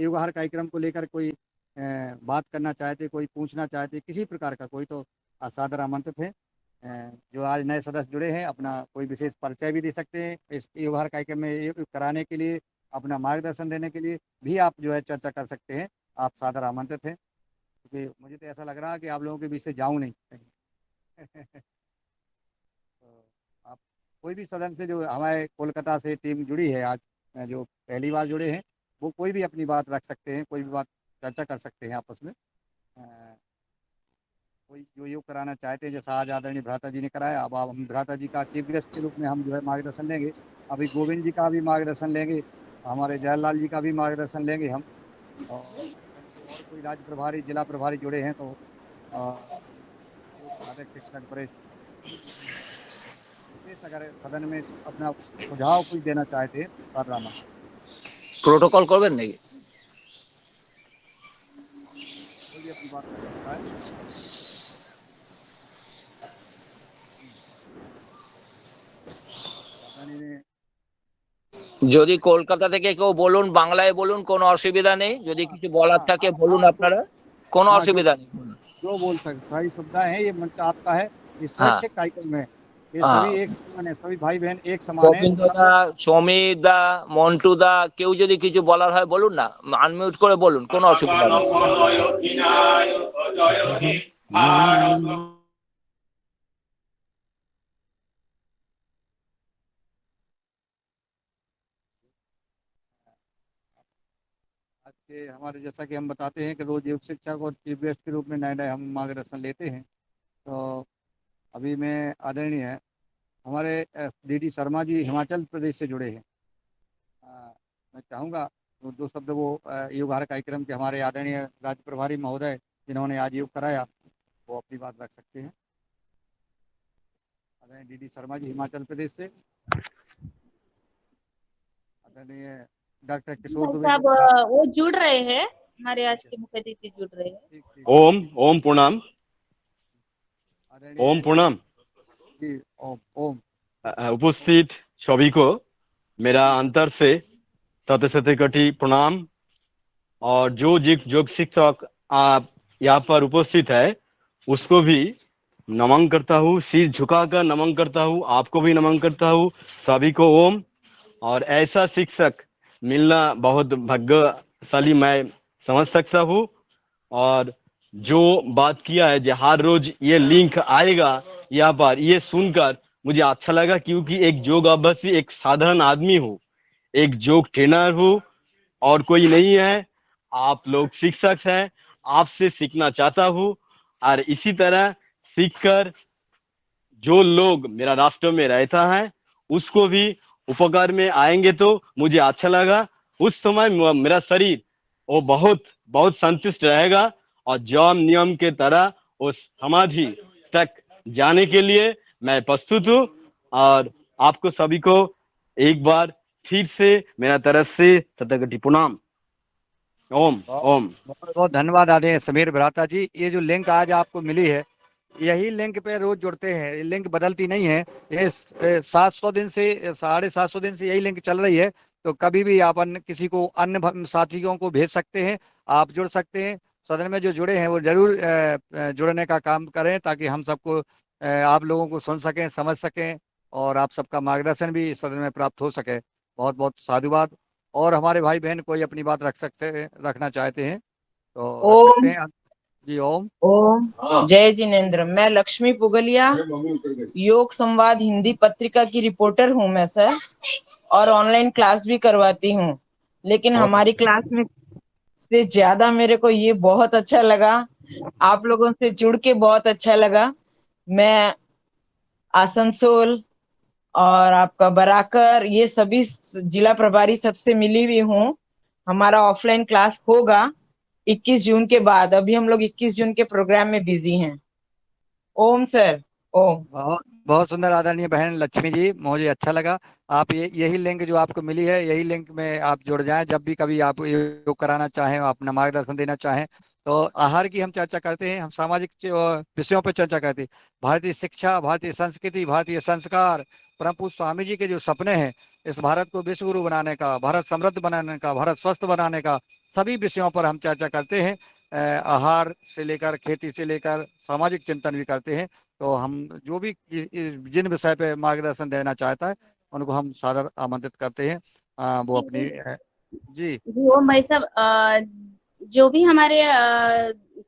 योगाहार कार्यक्रम को लेकर कोई बात करना चाहते, कोई पूछना चाहते, किसी प्रकार का कोई, तो सादर आमंत्रित है। जो आज नए सदस्य जुड़े हैं, अपना कोई विशेष परिचय भी दे सकते हैं इस योगाहार कार्यक्रम में कराने के लिए, अपना मार्गदर्शन देने के लिए भी आप जो है चर्चा कर सकते हैं। आप सादर आमंत्रित हैं, क्योंकि मुझे तो ऐसा लग रहा है कि आप लोगों के बीच से जाऊं नहीं कहीं। तो आप कोई भी सदन से, जो हमारे कोलकाता से टीम जुड़ी है आज, जो पहली बार जुड़े हैं, वो कोई भी अपनी बात रख सकते हैं, कोई भी बात चर्चा कर सकते हैं आपस में। अ, कोई जो योग कराना चाहते हैं, जैसा आज आदरणीय भ्राता जी ने कराया, अब हम भ्राता जी का चीफ गेस्ट के रूप में हम जो है मार्गदर्शन लेंगे। अभी गोविंद जी का भी मार्गदर्शन लेंगे, हमारे जयलाल जी का भी मार्गदर्शन लेंगे हम। और सदन से और कोई राज्य प्रभारी, जिला प्रभारी जुड़े हैं, तो योग साधक शिक्षक वरिष्ठ विशेष अगर सदन में अपना सुझाव कुछ देना चाहते हैं, रामन प्रोटोकॉल करबेन नाकि? कोई भी अपनी बात रख सकता है। आदरणीय যদি কলকাতা থেকে কেউ বলুন, বাংলায় বলুন, কোনো অসুবিধা নেই। যদি কিছু বলার हाँ, থাকে বলুন हाँ, আপনারা, কোনো हाँ, অসুবিধা নেই। जो बोल सकते, सारी सुविधा है, ये मंच आपका है, ये হ্যাঁ, स्वैच्छिक कार्यक्रम है। ये হ্যাঁ। सभी एक समान है, सभी भाई बहन एक समान है, গোবিন্দ सब দা, लोग। সমীর দা, মন্টু দা, কেউ যদি কিছু বলার হয় বলুন না, আনমিউট করে বলুন, কোনো অসুবিধা নেই। आज के हमारे, जैसा कि हम बताते हैं कि रोज योग शिक्षक और चीफ गेस्ट के रूप में नए नए हम मार्गदर्शन लेते हैं। तो अभी मैं आदरणीय है, हमारे डीडी शर्मा जी हिमाचल प्रदेश से जुड़े हैं। मैं चाहूँगा तो दो शब्द वो योगाहार कार्यक्रम के हमारे आदरणीय राज्य प्रभारी महोदय, जिन्होंने आज योग कराया, वो अपनी बात रख सकते हैं। आदरणीय डीडी शर्मा जी हिमाचल प्रदेश से, आदरणीय डॉक्टर किशोर भाई दुबे जी साहब, गुजरात। वो जुड़ रहे हैं, हमारे आज ठीक है, के मुख्य अतिथि जुड़ रहे हैं। ठीक ठीक। ओम ओम प्रणाम। आदरणीय ओम प्रणाम। जी, ओम ओम। उपस्थित सभी को मेरा अंतर से शत शत कोटि प्रणाम। और जो योग शिक्षक आप यहाँ पर उपस्थित है, उसको भी नमन करता हूँ, सिर झुकाकर नमन करता हूँ। आपको भी नमन करता हूँ, सभी को ओम। और ऐसा शिक्षक मिलना बहुत भाग्यशाली मैं समझ सकता हूँ। और जो बात किया है, जो हर रोज ये लिंक आएगा यहाँ पर, ये सुनकर मुझे अच्छा लगा, क्योंकि एक योग अभ्यासी एक साधारण आदमी हूँ, एक योग ट्रेनर हूँ और कोई नहीं है। आप लोग शिक्षक हैं, आपसे सीखना चाहता हूँ। और इसी तरह सीखकर जो लोग मेरा राष्ट्र में रहता है, उसको भी उपकार में आएंगे तो मुझे अच्छा लगा। उस समय मेरा शरीर वो बहुत बहुत संतुष्ट रहेगा, और जम नियम के तरह उस समाधि तक जाने के लिए मैं प्रस्तुत हूँ। और आपको सभी को एक बार फिर से मेरा तरफ से शतकोटि प्रणाम। ओम ओम। बहुत बहुत धन्यवाद आदरणीय समीर भ्राता जी। ये जो लिंक आज आपको मिली है, यही लिंक पे रोज जुड़ते हैं, ये लिंक बदलती नहीं है। ये 700 दिन से, 750 दिन से यही लिंक चल रही है। तो कभी भी आप अन्य किसी को, अन्य साथियों को भेज सकते हैं, आप जुड़ सकते हैं। सदन में जो जुड़े हैं वो जरूर जुड़ने का काम करें, ताकि हम सबको आप लोगों को सुन सकें, समझ सकें, और आप सबका मार्गदर्शन भी सदन में प्राप्त हो सके। बहुत बहुत साधुवाद। और हमारे भाई बहन कोई अपनी बात रखना चाहते हैं तो रख सकते ओम हैं। जी ओम। ओम जय जिनेन्द्र। मैं लक्ष्मी पुगलिया, योग संवाद हिंदी पत्रिका की रिपोर्टर हूँ मैं सर, और ऑनलाइन क्लास भी करवाती हूँ। लेकिन बहुत हमारी अच्छा। क्लास में से ज्यादा मेरे को ये बहुत अच्छा लगा, आप लोगों से जुड़ के बहुत अच्छा लगा। मैं आसनसोल और आपका बराकर, ये सभी जिला प्रभारी सबसे मिली हुई हूँ। हमारा ऑफलाइन क्लास होगा 21 जून के बाद। अभी हम लोग 21 जून के प्रोग्राम में बिजी हैं। ओम सर, ओम। बहुत बहुत सुंदर आदरणीय बहन लक्ष्मी जी, मुझे अच्छा लगा। आप यही लिंक जो आपको मिली है, यही लिंक में आप जुड़ जाएं। जब भी कभी आप योग कराना चाहें, अपना मार्गदर्शन देना चाहें, तो आहार की हम चर्चा करते हैं, हम सामाजिक विषयों पर चर्चा करते हैं। भारतीय शिक्षा, भारतीय संस्कृति, भारतीय संस्कार, परम पूज्य स्वामी जी के जो सपने हैं इस भारत को विश्व गुरु बनाने का, भारत समृद्ध बनाने का, भारत स्वस्थ बनाने का, सभी विषयों पर हम चर्चा करते हैं। आहार से लेकर खेती से लेकर सामाजिक चिंतन भी करते हैं। तो हम जो भी जिन विषय पे मार्गदर्शन देना चाहता है उनको हम सादर आमंत्रित करते हैं। वो जी अपनी जी जी ओम भाई साहब, जो भी हमारे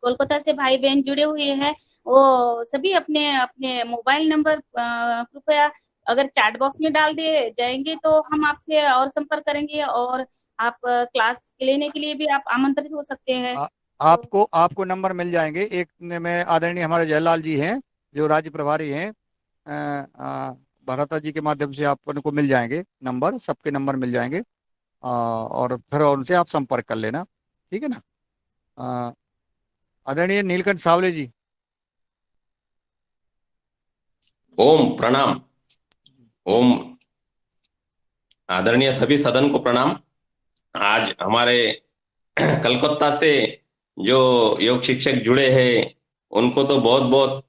कोलकाता से भाई बहन जुड़े हुए हैं वो सभी अपने अपने मोबाइल नंबर कृपया अगर चैट बॉक्स में डाल दिए जाएंगे तो हम आपसे और संपर्क करेंगे, और आप क्लास लेने के लिए भी आप आमंत्रित हो सकते हैं। आ, तो आपको आपको नंबर मिल जाएंगे। एक में आदरणीय हमारे जयलाल जी हैं जो राज्य प्रभारी हैं, भरता जी के माध्यम से आप उनको मिल जाएंगे नंबर, सबके नंबर मिल जाएंगे। और फिर उनसे आप संपर्क कर लेना, ठीक है ना। आ, आदरणीय नीलकंठ सावले जी। ओम प्रणाम। ओम आदरणीय सभी सदन को प्रणाम। आज हमारे कलकत्ता से जो योग शिक्षक जुड़े हैं उनको तो बहुत बहुत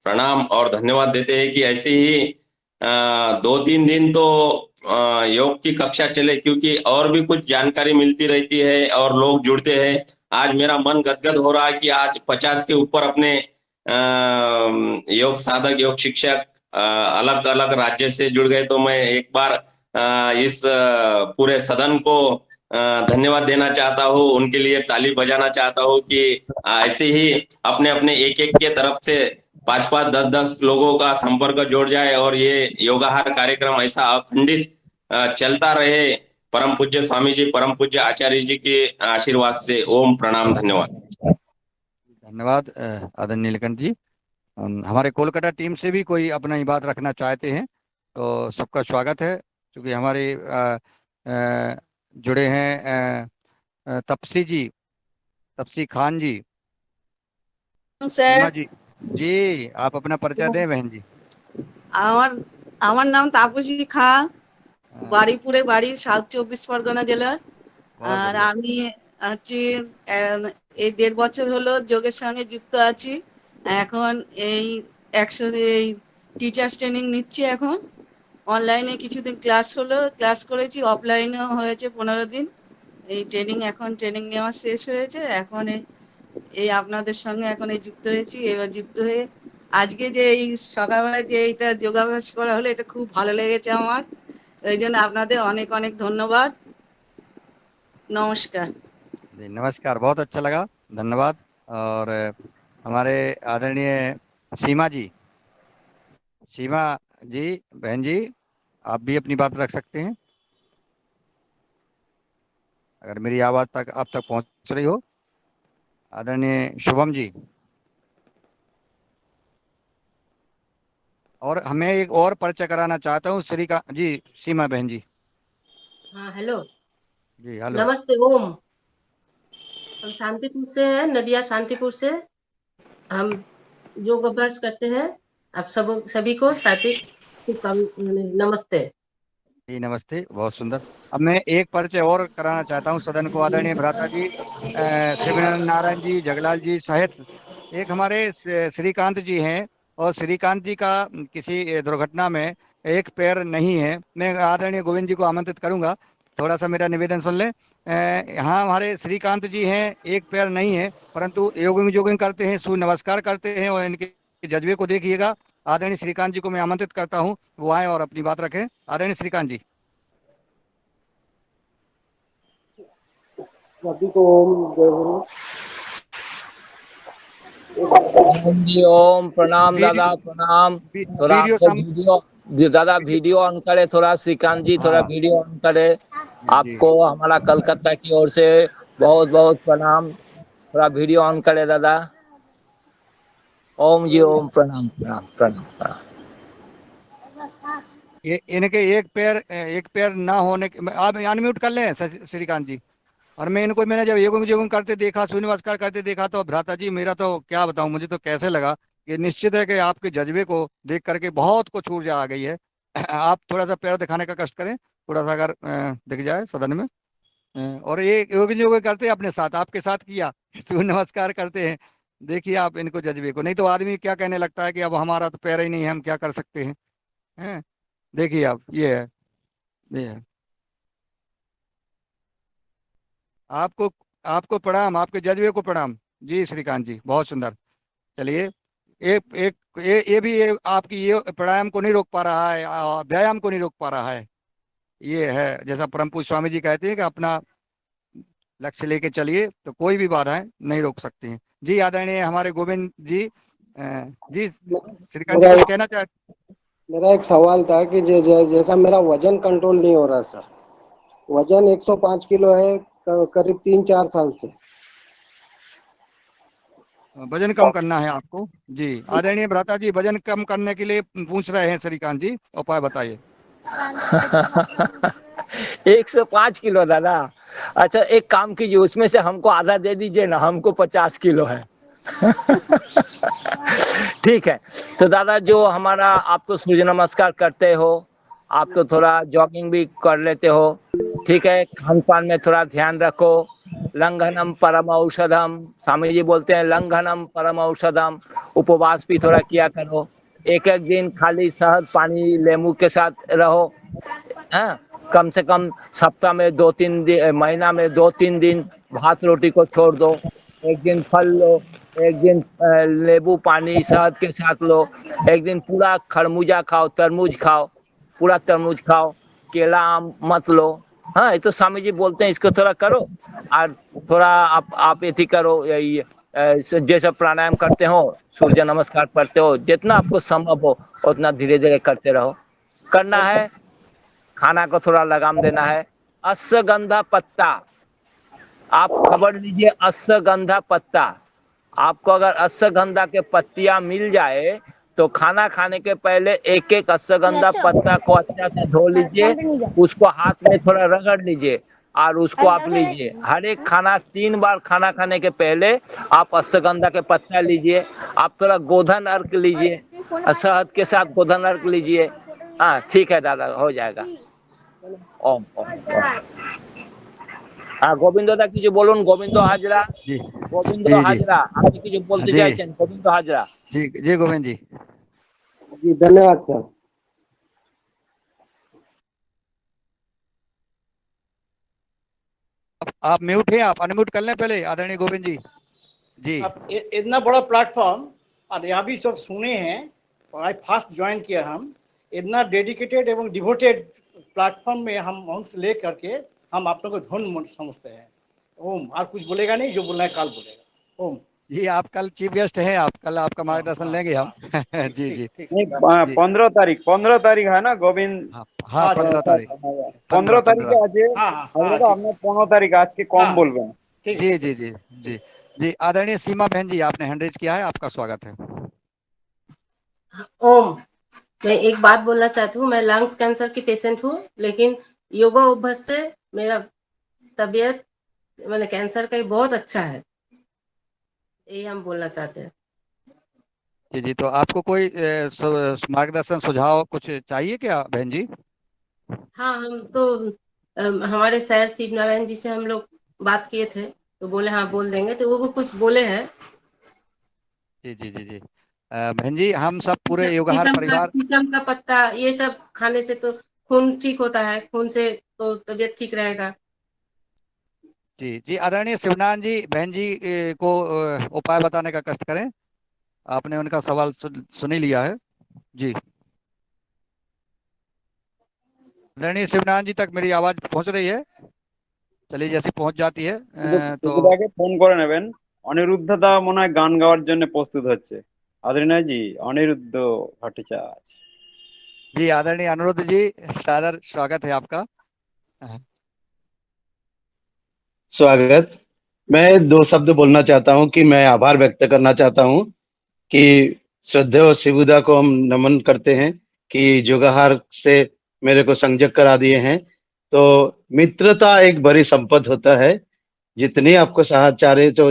प्रणाम और धन्यवाद देते हैं कि ऐसे ही 2-3 दिन तो योग की कक्षा चले, क्योंकि और भी कुछ जानकारी मिलती रहती है और लोग जुड़ते हैं। आज मेरा मन गदगद हो रहा है कि आज 50 के ऊपर अपने योग साधक, योग शिक्षक अलग अलग राज्य से जुड़ गए। तो मैं एक बार इस पूरे सदन को धन्यवाद देना चाहता हूँ, उनके लिए ताली बजाना चाहता हूँ कि ऐसे ही अपने अपने एक एक के तरफ से 5-5, 10-10 लोगों का संपर्क जोड़ जाए और ये योगाहार कार्यक्रम ऐसा अखंडित चलता रहे। परम पूज्य स्वामी जी, परम पूज्य आचार्य जी के आशीर्वाद से। ओम प्रणाम, धन्यवाद। धन्यवाद आदरणीय नीलकंठ जी। हमारे कोलकाता टीम से भी कोई अपना ही बात रखना चाहते हैं तो सबका स्वागत है। क्योंकि हमारे जुड़े हैं तपसी जी, तपसी खान जी। सीमा স্যার, जी, आप अपना परिचय दें बहन जी। আমার আমার নাম তাপসী খা, हाँ, বাড়িপুরে বাড়ি, সাউথ 24 পরগনা জেলার। बहुत আর बढ़िया। আমি হচ্ছে এই 1.5 বছর হলো যোগের সঙ্গে যুক্ত আছি। এখন এই 100 এই টিচার্স ট্রেনিং নিচ্ছি। এখন অনলাইনে কিছুদিন ক্লাস হলো, ক্লাস করেছি, অফলাইনেও হয়েছে 15 দিন। এই এখন ট্রেনিং নেওয়া শেষ হয়েছে। এখন এই আপনাদের সঙ্গে এখন এই যুক্ত হয়েছি। এবার যুক্ত হয়ে আজকে যে এই সকালবেলায় যে এইটা যোগাভ্যাস করা হলো, এটা খুব ভালো লেগেছে আমার। এই জন্য আপনাদের অনেক অনেক ধন্যবাদ। নমস্কার। जी नमस्कार, बहुत अच्छा लगा, धन्यवाद। और हमारे आदरणीय सीमा जी, सीमा जी बहन जी, आप भी अपनी बात रख सकते हैं अगर मेरी आवाज़ तक आप तक पहुंच रही हो। आदरणीय शुभम जी। और हमें एक और परिचय कराना चाहता हूँ श्रीकांत जी, सीमा बहन जी। हाँ हेलो, जी हेलो। नमस्ते। ओम, हम शांतिपुर से हैं, नदिया शांतिपुर से। हम योग अभ्यास करते हैं। आप सभी को सात्विक नमस्ते। जी नमस्ते, बहुत सुंदर। अब मैं एक परिचय और कराना चाहता हूँ सदन को। आदरणीय भ्राता जी शिवनारायण नारायण जी, जगलाल जी सहित एक हमारे श्रीकांत जी हैं। और श्रीकांत जी का किसी दुर्घटना में एक पैर नहीं है। मैं आदरणीय गोविंद जी को आमंत्रित करूंगा, थोड़ा सा मेरा निवेदन सुन लें। यहाँ हमारे श्रीकांत जी हैं, एक पैर नहीं है, परंतु योगिंग जोगिंग करते हैं, सूर्य नमस्कार करते हैं। और इनके जज्बे को देखिएगा। आदरणीय श्रीकांत जी को मैं आमंत्रित करता हूँ, वो आए और अपनी बात रखें। आदरणीय श्रीकांत जी। सभी को ओम जय गुरु। ओम जी ओम प्रणाम दादा, वीडियो प्रणाम। थोड़ा वीडियो आपको सम वीडियो जी दादा, वीडियो ऑन करे थोड़ा, श्रीकांत जी थोड़ा हाँ वीडियो ऑन करे। जी आपको हमारा कलकत्ता की ओर से बहुत बहुत प्रणाम। थोड़ा वीडियो ऑन करे दादा। ओम जी ओम, प्रणाम प्रणाम प्रणाम प्रणाम। ये इनके एक पैर ना होने के आप अनम्यूट कर लें श्रीकांत जी। और मैंने जब योगंग जोगंग करते देखा, सूर्य नमस्कार करते देखा, तो भ्राता जी मेरा तो क्या बताऊं, मुझे तो कैसे लगा कि निश्चित है कि आपके जज्बे को देख करके बहुत कुछ ऊर्जा आ गई है। आप थोड़ा सा पैर दिखाने का कष्ट करें, थोड़ा सा अगर दिख जाए सदन में। और ये योग करते हैं अपने साथ, आपके साथ किया सूर्य नमस्कार करते हैं। देखिए आप इनको जज्बे को, नहीं तो आदमी क्या कहने लगता है कि अब हमारा तो पैर ही नहीं है, हम क्या कर सकते हैं। हैं? देखिए आप, ये है। आपको आपको प्रणाम, आपके जज्बे को प्रणाम। जी श्रीकांत जी, बहुत सुंदर। चलिए, एक एक ये भी आपकी ये प्राणायाम को नहीं रोक पा रहा है, व्यायाम को नहीं रोक पा रहा है। ये है जैसा परम पूज्य स्वामी जी कहते हैं कि अपना लक्ष्य लेके चलिए तो कोई भी बाधाएं नहीं रोक सकती हैं। जी आदरणीय हमारे गोविंद जी, जी श्रीकांत जी मेरा कुछ एक कहना चाहते? मेरा एक सवाल था कि जैसा मेरा वजन कंट्रोल नहीं हो रहा सर, वजन 105 किलो है करीब 3-4 साल से। वजन कम करना है आपको? जी आदरणीय भ्राता जी, वजन कम करने के लिए पूछ रहे हैं श्रीकांत जी, उपाय बताइए। 105 किलो दादा। अच्छा एक काम कीजिए, उसमें से हमको आधा दे दीजिए ना, हमको 50 किलो है। ठीक है। तो दादा जो हमारा, आप तो सूर्य नमस्कार करते हो, आप तो थोड़ा जॉगिंग भी कर लेते हो, ठीक है। खान पान में थोड़ा ध्यान रखो। लंघनम परम औषधम, स्वामी जी बोलते हैं लंघनम परम औषधम। उपवास भी थोड़ा किया करो। एक एक दिन खाली शहद पानी लेमू के साथ रहो। हाँ, कम से कम सप्ताह में 2-3 दिन, महीना में 2-3 दिन भात रोटी को छोड़ दो। एक दिन फल लो, एक दिन नींबू पानी शहद के साथ लो, एक दिन पूरा खरबूजा खाओ, तरबूज खाओ, पूरा तरबूज खाओ, केला आम मत लो। हाँ, ये तो स्वामी जी बोलते हैं, इसको थोड़ा करो। और थोड़ा आप एथी करो, यही जैसे प्राणायाम करते हो, सूर्य नमस्कार करते हो, जितना आपको संभव हो उतना धीरे धीरे करते रहो। करना है, खाना को थोड़ा लगाम देना है। अश्वगंधा पत्ता, आप खबर लीजिए, अश्वगंधा पत्ता। आपको अगर अश्वगंधा के पत्तियां मिल जाए तो खाना खाने के पहले एक एक अश्वगंधा पत्ता को अच्छा से धो लीजिए, उसको हाथ में थोड़ा रगड़ लीजिए और उसको आप लीजिए। हर एक खाना 3 बार खाना खाने के पहले आप अश्वगंधा के पत्ता लीजिए। आप थोड़ा गोधन अर्क लीजिए, शहद के साथ गोधन अर्क लीजिए। हाँ ठीक है दादा, हो जाएगा। ओम ओम ओम। হ্যাঁ গোবিন্দদা কিছু বলুন, গোবিন্দ হাজরা। जी গোবিন্দ जी जी হাজরা, আপনি কিছু বলতে जी চাইছেন? গোবিন্দ হাজরা। जी गोविंद जी। जी धन्यवाद सर। आप म्यूट हैं, आप अनम्यूट कर लें पहले आदरणीय गोविंद जी। जी अब इतना बड़ा प्लेटफॉर्म और यहाँ भी सब सुने हैं, और आज फास्ट ज्वाइन किया हम, इतना डेडिकेटेड एवं डिवोटेड प्लेटफॉर्म में हम अंश ले करके हम आप लोगों को धन्य समझते हैं। ओम। और कुछ बोलेगा नहीं, जो बोलना है कल बोलेगा। ओम जी, आप कल चीफ गेस्ट हैं, आप कल आपका मार्गदर्शन लेंगे हम। जी जी ठीक। 15 तारीख है ना गोविंद? हाँ हाँ, 15 तारीख। 15 তারিখে আছে। हाँ हाँ আমরা हाँ, আমরা 15 তারিখ আজকে কম हाँ। বলবেন। ठीक जी जी जी जी जी। आदरणीय सीमा बहन जी, आपने हैंड रेज किया है, आपका स्वागत है। ओम। मैं एक बात बोलना चाहती हूँ, मैं लंग्स कैंसर की पेशेंट हूँ, लेकिन योगा अभ्यास से मेरा तबीयत मैंने कैंसर का ही बहुत अच्छा है, यही हम बोलना चाहते हैं। जी जी, तो आपको कोई मार्गदर्शन सुझाव कुछ चाहिए क्या बहन जी? हाँ, हम तो हमारे सर शिव नारायण जी से हम लोग बात किए थे, तो बोले हाँ बोल देंगे, तो वो भी कुछ बोले हैं। जी जी जी जी। बहन जी, हम सब पूरे योगाहार परिवार, शीशम का पत्ता ये सब खाने से तो खून ठीक होता है, खून से तो तबीयत ठीक रहेगा। जी जी। आदरणीय शिवनारायण जी, बहन जी को उपाय बताने का कष्ट करें, आपने उनका सवाल सुन ही लिया है। जी आदरणीय शिवनारायण जी तक मेरी आवाज पहुंच रही है? चलिए, जैसी पहुंच जाती है तो সুবিধাকে ফোন করে নেবেন। অনিরুদ্ধ দা মনে হয় গান গাওয়ার জন্য প্রস্তুত হচ্ছে। আদরিনা জি, অনিরুদ্ধ ভট্টাচার্য। जी आदरणीय अनुरुद्ध जी, सादर स्वागत है आपका। स्वागत। मैं 2 शब्द बोलना चाहता हूं कि मैं आभार व्यक्त करना चाहता हूं कि श्रद्धेय शिबुदा को हम नमन करते हैं कि जोगाहार से मेरे को संजग करा दिए हैं। तो मित्रता एक बड़ी संपत्ति होता है, जितनी आपको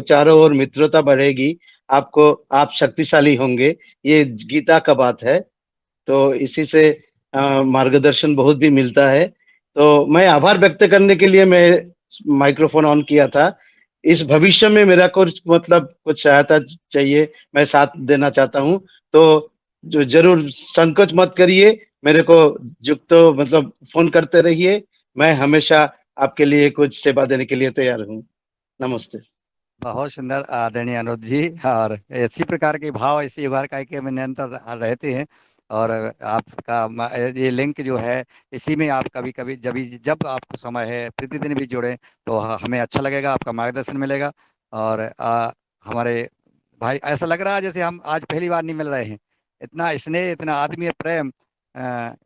चारों ओर मित्रता बढ़ेगी, आप शक्तिशाली होंगे। ये गीता का बात है, तो इसी से मार्गदर्शन बहुत भी मिलता है। तो मैं आभार व्यक्त करने के लिए मैं माइक्रोफोन ऑन किया था। इस भविष्य में मेरा कुछ मतलब कुछ सहायता चाहिए, मैं साथ देना चाहता हूँ, तो जो जरूर संकोच मत करिए, मेरे को तो मतलब फोन करते रहिए, मैं हमेशा आपके लिए कुछ सेवा देने के लिए तैयार हूँ। नमस्ते। बहुत सुंदर आदरणीय अनुज जी। और इसी प्रकार के भाव इसी युगार कार्यक्रम में निरंतर रहते हैं। और आपका ये लिंक जो है, इसी में आप कभी कभी जब आपको समय है प्रतिदिन भी जुड़े तो हमें अच्छा लगेगा, आपका मार्गदर्शन मिलेगा। और हमारे भाई, ऐसा लग रहा है जैसे हम आज पहली बार नहीं मिल रहे हैं। इतना स्नेह, इतना आत्मीय प्रेम।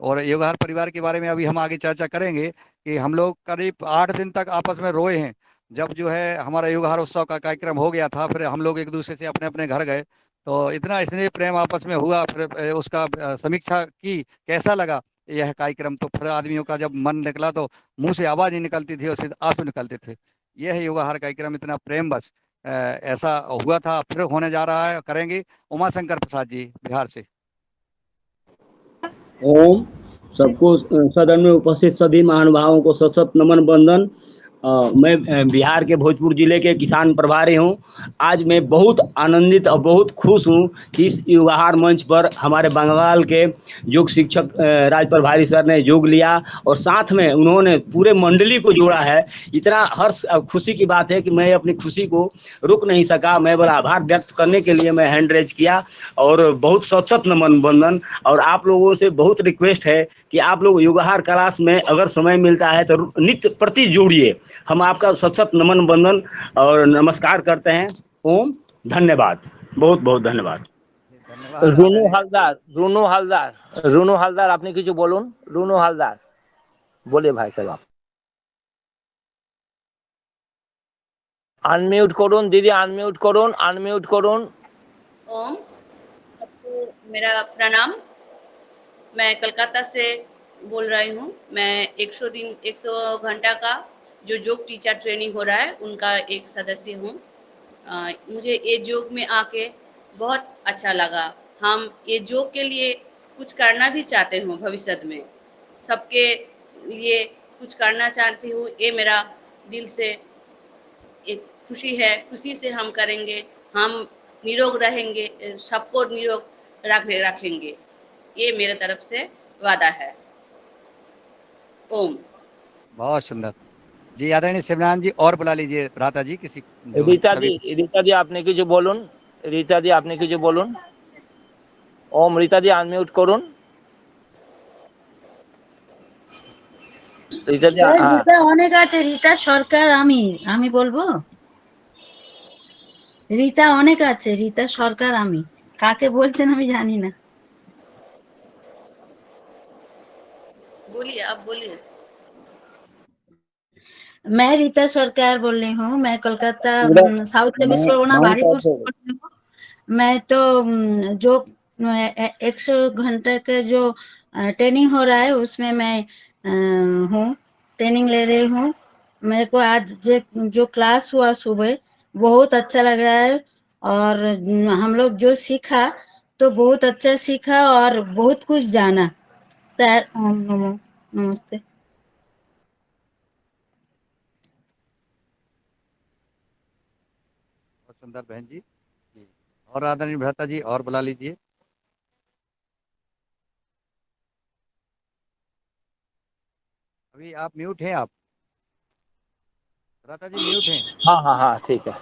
और युगार परिवार के बारे में अभी हम आगे चर्चा करेंगे कि हम लोग करीब 8 दिन तक आपस में रोए हैं। जब जो है हमारा युगहर उत्सव का कार्यक्रम हो गया था, फिर हम लोग एक दूसरे से अपने अपने घर गए, तो इतना स्नेह प्रेम आपस में हुआ। फिर उसका समीक्षा की, कैसा लगा यह कार्यक्रम। तो फिर आदमियों का जब मन निकला तो मुंह से आवाज नहीं निकलती थी और सिर्फ आंसू निकलते थे। यह युगहर कार्यक्रम इतना प्रेम बस ऐसा हुआ था, फिर होने जा रहा है। करेंगे उमा शंकर प्रसाद जी बिहार से। ओम सबको सदन में उपस्थित सभी महानुभावों को सत सत नमन वंदन। मैं बिहार के भोजपुर जिले के किसान प्रभारी हूं। आज मैं बहुत आनंदित और बहुत खुश हूं कि इस युगाहार मंच पर हमारे बंगाल के योग शिक्षक राज प्रभारी सर ने योग लिया और साथ में उन्होंने पूरे मंडली को जोड़ा है। इतना हर्ष और खुशी की बात है कि मैं अपनी खुशी को रुक नहीं सका। मैं बड़ा आभार व्यक्त करने के लिए मैं हैंड रेज किया और बहुत सत सत नमन वंदन। और आप लोगों से बहुत रिक्वेस्ट है कि आप लोग युगाहार क्लास में अगर समय मिलता है तो नित्य प्रति जुड़िए। हम आपका सत सत नमन वंदन और नमस्कार करते हैं। ओम धन्यवाद, बहुत बहुत धन्यवाद। রুনু হালদার আপনি কিছু বলুন। রুনু হালদার বলে ভাই সাহেব आप अनम्यूट করুন दीदी, अनम्यूट করুন। ओम सबको मेरा प्रणाम। मैं कलकत्ता से बोल रही हूँ। मैं 100 घंटा का जो योग टीचर ट्रेनिंग हो रहा है उनका एक सदस्य हूँ। मुझे ये योग में आके बहुत अच्छा लगा। हम ये योग के लिए कुछ करना भी चाहते हूँ, भविष्य में सबके लिए कुछ करना चाहती हूँ। ये मेरा दिल से एक खुशी है, खुशी से हम करेंगे। हम निरोग रहेंगे, सबको निरोग रखेंगे, ये मेरे तरफ से वादा है। ओम। बहुत सुंदर जी। आदरणीय शिवनारायण जी और बुला लीजिए भ्राता जी किसी जो सभी। रीता दी আপনি কিছু বলুন। रीता दी আপনি কিছু বলুন। ওম रीता दी আনমিউট করুন। रीता दी রিতা অনেক আছে। রিতা সরকার আমি বলবো। রিতা অনেক আছে। রিতা সরকার আমি কাকে বলছেন আমি জানি না। बोलिए, आप बोलिए। मैं रीता सरकार बोल रही हूँ। मैं कोलकाता साउथ 24 परगना बारीपुर से बोल रही हूँ। मैं तो जो 100 घंटे का जो ट्रेनिंग हो रहा है उसमें मैं हूँ, ट्रेनिंग ले रही हूँ। मेरे को आज जो क्लास हुआ सुबह बहुत अच्छा लग रहा है। और हम लोग जो सीखा तो बहुत अच्छा सीखा और बहुत कुछ जाना। सर नमस्ते। सुंदर बहन जी। और आदरणीय भ्राता जी और बुला लीजिए। अभी आप म्यूट हैं। आप भ्राता जी म्यूट हैं। हाँ ठीक है।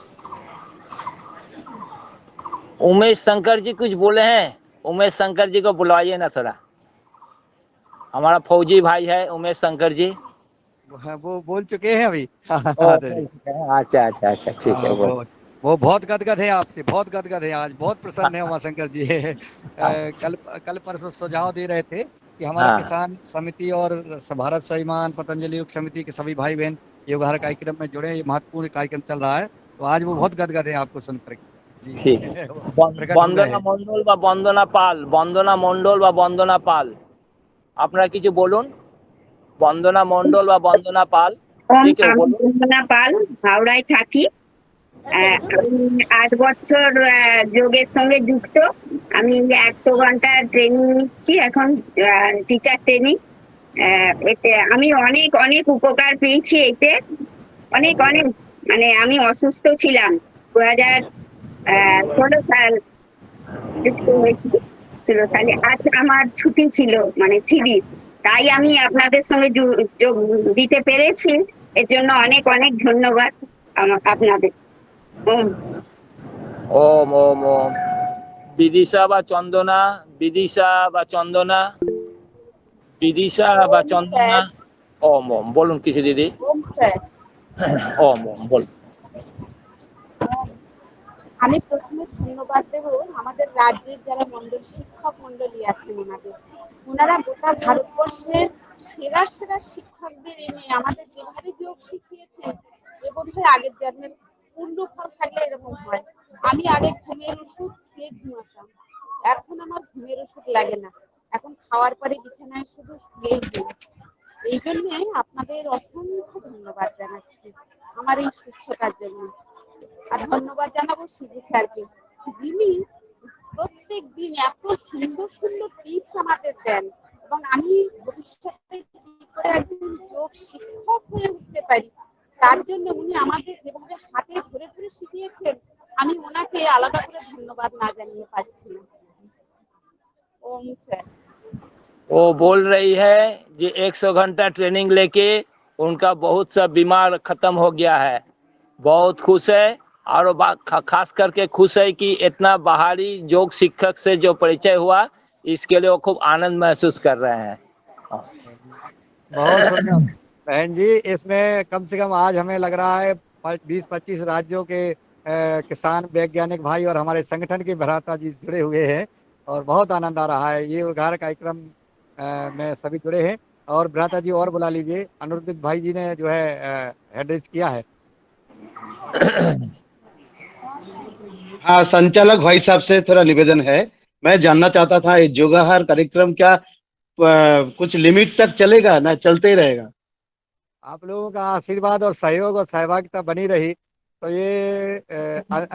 उमेश शंकर जी कुछ बोले हैं। उमेश शंकर जी को बुलाइए ना थोड़ा। हमारा फौजी भाई है उमेश शंकर जी। वो बोल चुके हैं अभी। अच्छा ठीक है। वो बहुत गदगद है आपसे, बहुत गदगद है। आज बहुत प्रसन्न है उमाशंकर जी। कल परसों सुझाव दे रहे थे कि हमारा किसान समिति और भारत स्वाभिमान पतंजलि योग समिति के सभी भाई बहन योगाहार कार्यक्रम में जुड़े। ये महत्वपूर्ण कार्यक्रम चल रहा है, तो आज वो बहुत गदगद है आपको सुनकर। ठीक। বন্দনা মন্ডল বা বন্দনা পাল, বন্দনা মন্ডল বা বন্দনা পাল আপনারা কিছু বলুন। বন্দনা মন্ডল বা বন্দনা পাল। ঠিক আছে বলুন। বন্দনা পাল, হাওড়ায় থাকি। আমি 8 বছর যোগের সঙ্গে যুক্ত। আমি 100 ঘন্টা ট্রেনিং নিচ্ছি এখন, টিচার ট্রেনিং। এতে আমি অনেক উপকার পেয়েছি। এতে অনেক অনেক মানে আমি অসুস্থ ছিলাম 2016 সাল যুক্ত হয়েছি 16 সালে। আজ আমার ছুটি ছিল মানে শিবির, তাই আমি আপনাদের সঙ্গে যোগ দিতে পেরেছি। এর জন্য অনেক অনেক ধন্যবাদ আপনাদের। ওম ওম ওম ওম। বিদিশা বা চন্দনা, বিদিশা বা চন্দনা, বিদিশা বা ওম চন্দনা। স্যার। ওম ওম, বলুন কিছু দিদি। ওম স্যার। ওম ওম বলুন। আমি প্রথমে ধন্যবাদ দেব আমাদের রাজ্যের যারা মন্ডল শিক্ষক মন্ডলী আছেন ওনাদের। ওনারা গোটা ভারতবর্ষের সেরা সেরা শিক্ষকদের এনে আমাদের যেভাবে যোগ শিখিয়েছেন এ বোধহয় আগের জন্মের পূর্ণ ফল থাকলে এরকম হয়। আমি আগে ঘুমের ওষুধ খেয়ে ঘুমাতাম, এখন আমার ঘুমের ওষুধ লাগে না, এখন খাওয়ার পরে বিছানায় শুধু শুয়েই ঘুম। এই জন্য আপনাদের অসংখ্য ধন্যবাদ জানাচ্ছি আমার এই সুস্থতার জন্য। আর ধন্যবাদ জানাবো শিবু স্যারকে, যিনি প্রত্যেক দিন এত সুন্দর সুন্দর টিপস আমাদের দেন, এবং আমি ভবিষ্যতে কি করে একজন যোগ শিক্ষক হয়ে উঠতে পারি তার জন্য উনি আমাদের যেভাবে হাতে ধরে ধরে শিখিয়েছেন, আমি ওনাকে আলাদা করে ধন্যবাদ না জানিয়ে পারছি না। ওম স্যার। वो बोल रही है कि 100 घंटा ट्रेनिंग लेके उनका बहुत सा बीमार खत्म हो गया है, बहुत खुश है। और खास करके खुश है कि इतना बाहरी योग शिक्षक से जो परिचय हुआ इसके लिए वो खूब आनंद महसूस कर रहे हैं। बहुत सुंदर बहन जी। इसमें कम से कम आज हमें लग रहा है 20-25 राज्यों के किसान वैज्ञानिक भाई और हमारे संगठन के भ्राता जी जुड़े हुए हैं, और बहुत आनंद आ रहा है। ये उद्घाटन कार्यक्रम में सभी जुड़े हैं। और भ्राता जी और बुला लीजिए, अनुरुद्ध भाई जी ने जो है हेडरेज किया है। हाँ, संचालक भाई साहब से थोड़ा निवेदन है। मैं जानना चाहता था ये योगाहार कार्यक्रम क्या कुछ लिमिट तक चलेगा ना चलते ही रहेगा? आप लोगों का आशीर्वाद और सहयोग और सहभागिता बनी रही तो ये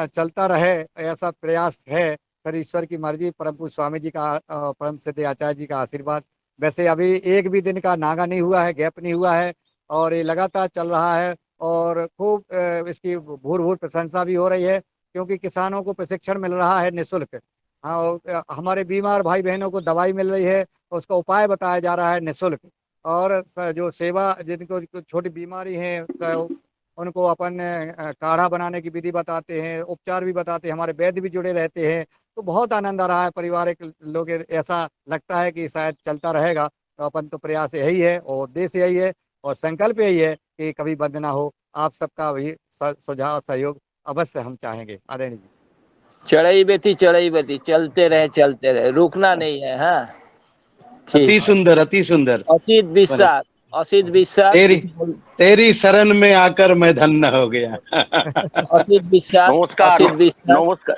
चलता रहे, ऐसा प्रयास है। फिर ईश्वर की मर्जी, परम पूज्य स्वामी जी का परम सिद्ध आचार्य जी का आशीर्वाद। वैसे अभी एक भी दिन का नागा नहीं हुआ है, गैप नहीं हुआ है, और ये लगातार चल रहा है। और खूब इसकी भूर भूर प्रशंसा भी हो रही है, क्योंकि किसानों को प्रशिक्षण मिल रहा है निःशुल्क। हाँ, हमारे बीमार भाई बहनों को दवाई मिल रही है, उसका उपाय बताया जा रहा है निःशुल्क। और जो सेवा, जिनको छोटी बीमारी है तो उनको अपन काढ़ा बनाने की विधि बताते हैं, उपचार भी बताते हैं, हमारे वैद्य भी जुड़े रहते हैं। तो बहुत आनंद आ रहा है। पारिवारिक लोग ऐसा लगता है कि शायद चलता रहेगा। तो अपन तो प्रयास यही है और उद्देश्य यही है और संकल्प यही है कि कभी बंद ना हो। आप सबका भी सुझाव सहयोग अवश्य हम चाहेंगे। आदरणीय जी। चढ़ई बेती चलते रहे, रुकना नहीं है। हाँ, अति सुंदर, अति सुंदर। असित विश्वास, असित विश्वास। तेरी शरण में आकर मैं धन्य हो गया। असित विश्वास, নমস্কার असित विश्वास। নমস্কার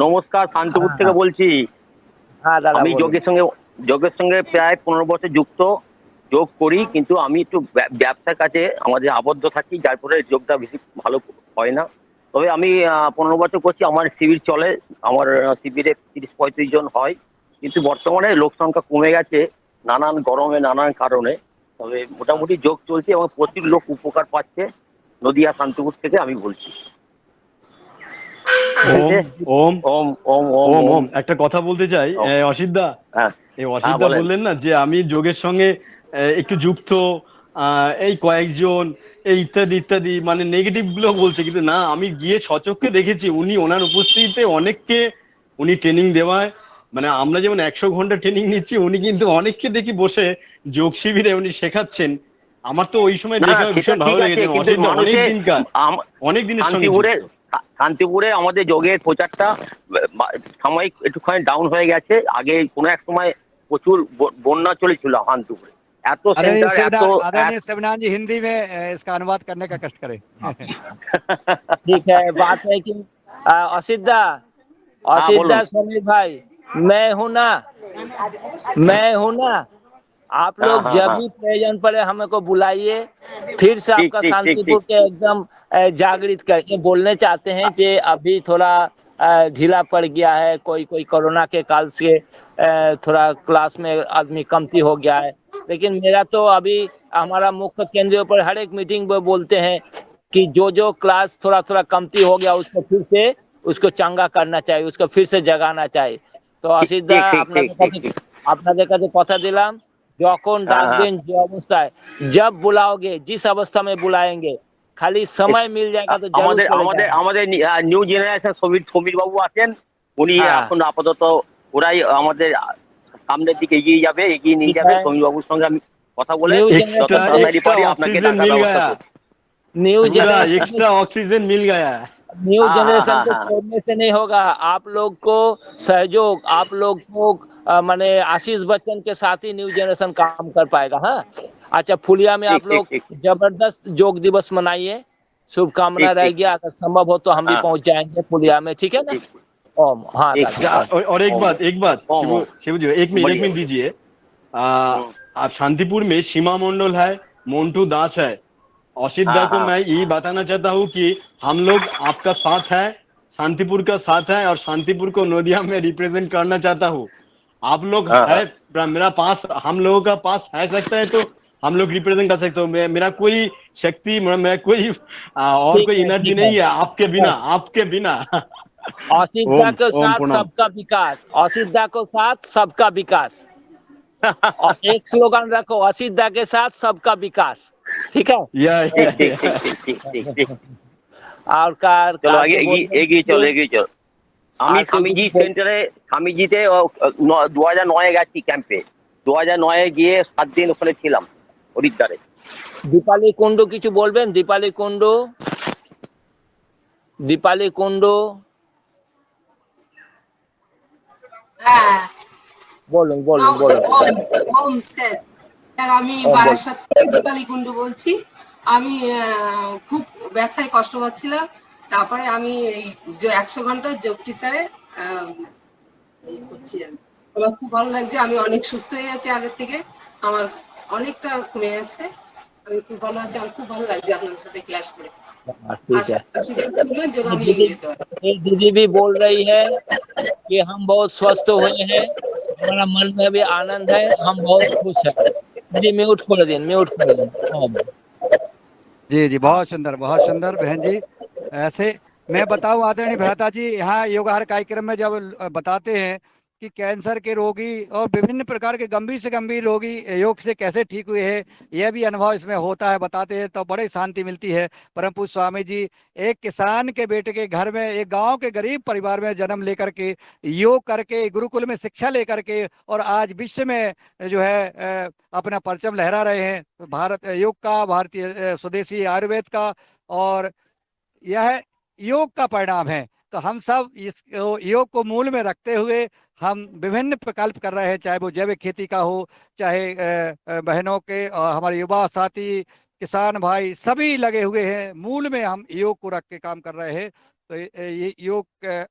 নমস্কার শান্তিপুর থেকে বলছি। হ্যাঁ দাদা আমি বলুন। যোগের সঙ্গে প্রায় 15 বছর যুক্ত, যোগ করি, কিন্তু আমি একটু ব্যবসার কাছে আমাদের আবদ্ধ থাকি, যার ফলে যোগটা বেশি ভালো হয় না। তবে আমি 15 বছর করছি, আমার শিবির চলে, আমার শিবিরে 30-35 জন হয়, কিন্তু বর্তমানে লোক সংখ্যা কমে গেছে নানান গরমে, নানান কারণে। তবে মোটামুটি যোগ চলছে এবং প্রচুর লোক উপকার পাচ্ছে। নদিয়া শান্তিপুর থেকে আমি বলছি। ওম ওম ওম ওম ওম ওম ওম একটা কথা বলতে চাই অসিতদা। এই অসিতদা বলেন। বললেন না যে আমি যোগের সঙ্গে একটু যুক্ত, এই কয়েকজন, এই ইত্যাদি ইত্যাদি, মানে নেগেটিভ গুলো বলছে, কিন্তু না, আমি গিয়ে সচক্ষে দেখেছি উনি ওনার উপস্থিতিতে অনেককে উনি ট্রেনিং দেওয়ায়, মানে আমরা যেমন 100 ঘন্টা ট্রেনিং নিচ্ছি, উনি কিন্তু অনেককে দেখি বসে যোগ শিবিরে উনি শেখাচ্ছেন। আমার তো ওই সময় দেখে ভীষণ ভালো লেগেছে। অসিতদা অনেক দিনকার, অনেক দিনের সঙ্গে যুক্ত। শান্তিপুরে আমাদের যোগের প্রচারটা সাময়িক একটুখানি ডাউন হয়ে গেছে। আগে কোনো এক সময় প্রচুর বন্যা चलेছিল শান্তিপুরে, এত সেন্টার, आदरणीय शिवनाथ जी हिंदी में इसका अनुवाद करने का कष्ट करें। ठीक है, बात है कि असिद्धा स्वामी भाई, मैं हूँ ना, आप लोग जब भी प्रयोजन पड़े हमको बुलाइए, फिर से आपका शांतिपुर के एकदम जागृत करके बोलने चाहते हैं कि अभी थोड़ा ढीला पड़ गया है, कोई कोरोना के काल से थोड़ा क्लास में आदमी कमती हो गया है। लेकिन मेरा तो अभी हमारा मुख्य केंद्र पर हर एक मीटिंग में बोलते हैं कि जो क्लास थोड़ा थोड़ा कमती हो गया उसको फिर से उसको चंगा करना चाहिए, उसको फिर से जगाना चाहिए। তো অসিত দা ঠিক ঠিক ঠিক ঠিক ঠিক আপনাদের কাছে কথা দিলাম, যখন হ্যাঁ হ্যাঁ ডাকবেন যে অবস্থায়, जब बुलाओगे जिस अवस्था में बुलाएंगे, खाली समय मिल जाएगा तो जरूर আমাদের चले আমাদের जाएंगे। আমাদের নিউ জেনারেশন সমীর বাবু আছেন, উনি হ্যাঁ এখন আপাতত ওরাই আমাদের সামনের দিকে এগিয়ে যাবে, এগিয়ে নিয়ে ठीक যাবে। है, সমীর বাবুর সঙ্গে আমি কথা বলে न्यू যত एक्स्ट्रा जनरेशन তাড়াতাড়ি एक्स्ट्रा পারি আপনাকে ऑक्सीजन ডাকার मिल ব্যবস্থা गया, করছি। न्यू पूरा जनरेशन एक्स्ट्रा ऑक्सीजन मिल गया। न्यू हाँ हाँ जनरेशन हाँ को हाँ छोड़ने से नहीं होगा। आप लोग को सहयोग, आप लोग को माने आशीष बच्चन के साथ ही न्यू जनरेशन काम कर पाएगा। हाँ, अच्छा, फुलिया में ठीक आप ठीक लोग ठीक जबरदस्त योग दिवस मनाइए, शुभकामना ठीक रह ठीक गया। अगर संभव हो तो हम भी हाँ पहुंच जाएंगे फुलिया में, ठीक है ना? ठीक ओम, हाँ ठीक दादा, अच्छा, ओम। और एक ओम बात, एक बात ओम ओम शिवू जी, एक बढ़िया मिनट बढ़िया। दीजिए। हम्म, आप शांतिपुर में सीमा मंडल है, मोन्टू दास है, औषित दा हाँ को हाँ मैं यही बताना चाहता हूँ कि हम लोग आपका साथ है, शांतिपुर का साथ है, और शांतिपुर को नोदिया में रिप्रेजेंट करना चाहता हूँ। आप लोग हाँ है, हाँ मेरा पास, हम लोगों का पास है सकता है तो हम लोग रिप्रेजेंट कर सकते हो। मेरा कोई शक्ति, मेरा कोई और कोई एनर्जी ठीक है, नहीं है आपके बिना, बस आपके बिना। औसिद्धा ओम के ओम साथ प्रणाम। सबका विकास, औसिद्धा को साथ सबका विकास। और एक स्लोगन रखो, औसिद्धा के साथ सबका विकास, ठीक है? ঠিক ঠিক या ঠিক ঠিক ঠিক ঠিক ঠিক আর কার চলো কার আগে কে এগিয়ে বলবেন এগিয়ে কিছু? চলো এগিয়ে চলো। আমি আর কেউ কিছু স্বামীজি সেন্টারে স্বামীজিতে 2009 গেছি ক্যাম্পে, 2009 গিয়ে 7 দিন ওখানে ছিলাম হরিদ্বারে। দীপালি কুন্ডু কিছু বলবেন? দীপালি কুন্ডু, দীপালি কুন্ডু হ্যাঁ, বলুন বলুন ওম বলুন ওম স্যার। স্যার আমি ওম বলুন। বারাসাত থেকে দীপালি কুন্ডু বলছি। আমি খুব ব্যথায় কষ্ট পাচ্ছিলাম। তারপরে আমি এই যে 100 ঘন্টা যোগ টিচারে এই করছি আমি। আমার খুব ভালো লাগছে, আমি অনেক সুস্থ হয়ে গেছি আগের থেকে, আমার অনেকটা কমে গেছে। আমি খুব ভালো আছি, আমার খুব ভালো লাগছে আপনার সাথে ক্লাস করে। हाँ, ठीक है। আশীর্বাদ করবেন যেন ये আমি दीदी এগিয়ে যেতে পারি। ये दीदी भी बोल रही है कि हम बहुत स्वस्थ हुए हैं, हमारा मन में भी आनंद है, हम बहुत खुश हैं। जी म्यूट कर दिन ओम। जी जी, हाँ, बहुत सुंदर बहन जी। ऐसे मैं बताऊं आदरणीय भ्राता जी, यहाँ योगाहार कार्यक्रम में जब बताते हैं कि कैंसर के रोगी और विभिन्न प्रकार के गंभीर से गंभीर रोगी योग से कैसे ठीक हुए हैं, यह भी अनुभव इसमें होता है, बताते हैं तो बड़े शांति मिलती है। परम पूज्य स्वामी जी एक किसान के बेटे के घर में, एक गांव के गरीब परिवार में जन्म लेकर के, योग करके, गुरुकुल में शिक्षा लेकर के, और आज विश्व में जो है अपना परचम लहरा रहे हैं, भारत योग का, भारतीय स्वदेशी आयुर्वेद का, और यह योग का परिणाम है। तो हम सब इस योग को मूल में रखते हुए हम विभिन्न प्रकल्प कर रहे हैं, चाहे वो जैविक खेती का हो, चाहे बहनों के और हमारे युवा साथी, किसान भाई सभी लगे हुए हैं, मूल में हम योग को रख के काम कर रहे हैं। तो ये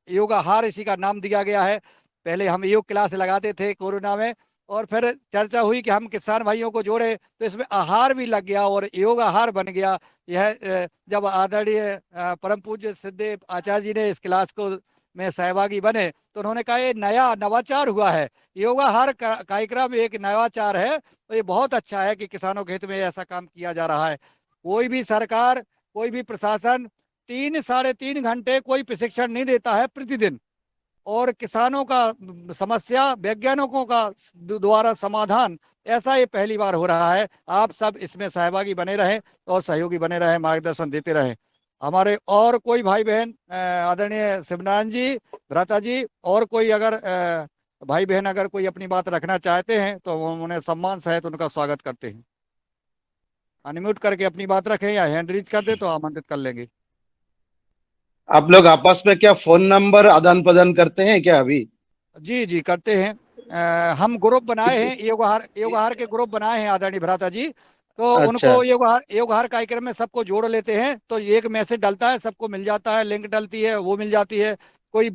योगाहार इसी का नाम दिया गया है। पहले हम योग क्लास लगाते थे कोरोना में, और फिर चर्चा हुई कि हम किसान भाइयों को जोड़े, तो इसमें आहार भी लग गया और योग आहार बन गया। यह जब आदरणीय परम पूज्य सिद्धदेव आचार्य जी ने इस क्लास को में सहभागी बने, तो उन्होंने कहा ये नया नवाचार हुआ है, योगाहार कार्यक्रम एक नवाचार है, तो ये बहुत अच्छा है कि किसानों के हित में ऐसा काम किया जा रहा है। कोई भी सरकार, कोई भी प्रशासन 3-3.5 घंटे कोई प्रशिक्षण नहीं देता है प्रतिदिन, और किसानों का समस्या वैज्ञानिकों का द्वारा समाधान, ऐसा ये पहली बार हो रहा है। आप सब इसमें सहभागी बने रहें और सहयोगी बने रहें, मार्गदर्शन देते रहें। हमारे और कोई भाई बहन, आदरणीय शिवनारायण जी, भ्राता जी, और कोई अगर भाई बहन अगर कोई अपनी बात रखना चाहते हैं तो उन्हें सम्मान सहित उनका स्वागत करते हैं। अनम्यूट करके अपनी बात रखें या हैंड रीच कर दे तो आमंत्रित कर लेंगे। आप लोग आपस में क्या फोन नंबर आदान प्रदान करते हैं क्या अभी? जी जी करते हैं। हम ग्रुप बनाए हैं, योगाहार के ग्रुप बनाए हैं आदरणीय भ्राता जी, तो उनको अच्छा योगाहार कार्यक्रम में सबको जोड़ लेते हैं, तो एक मैसेज डलता है, सबको मिल जाता है, लिंक डलती है, वो मिल जाती है। कोई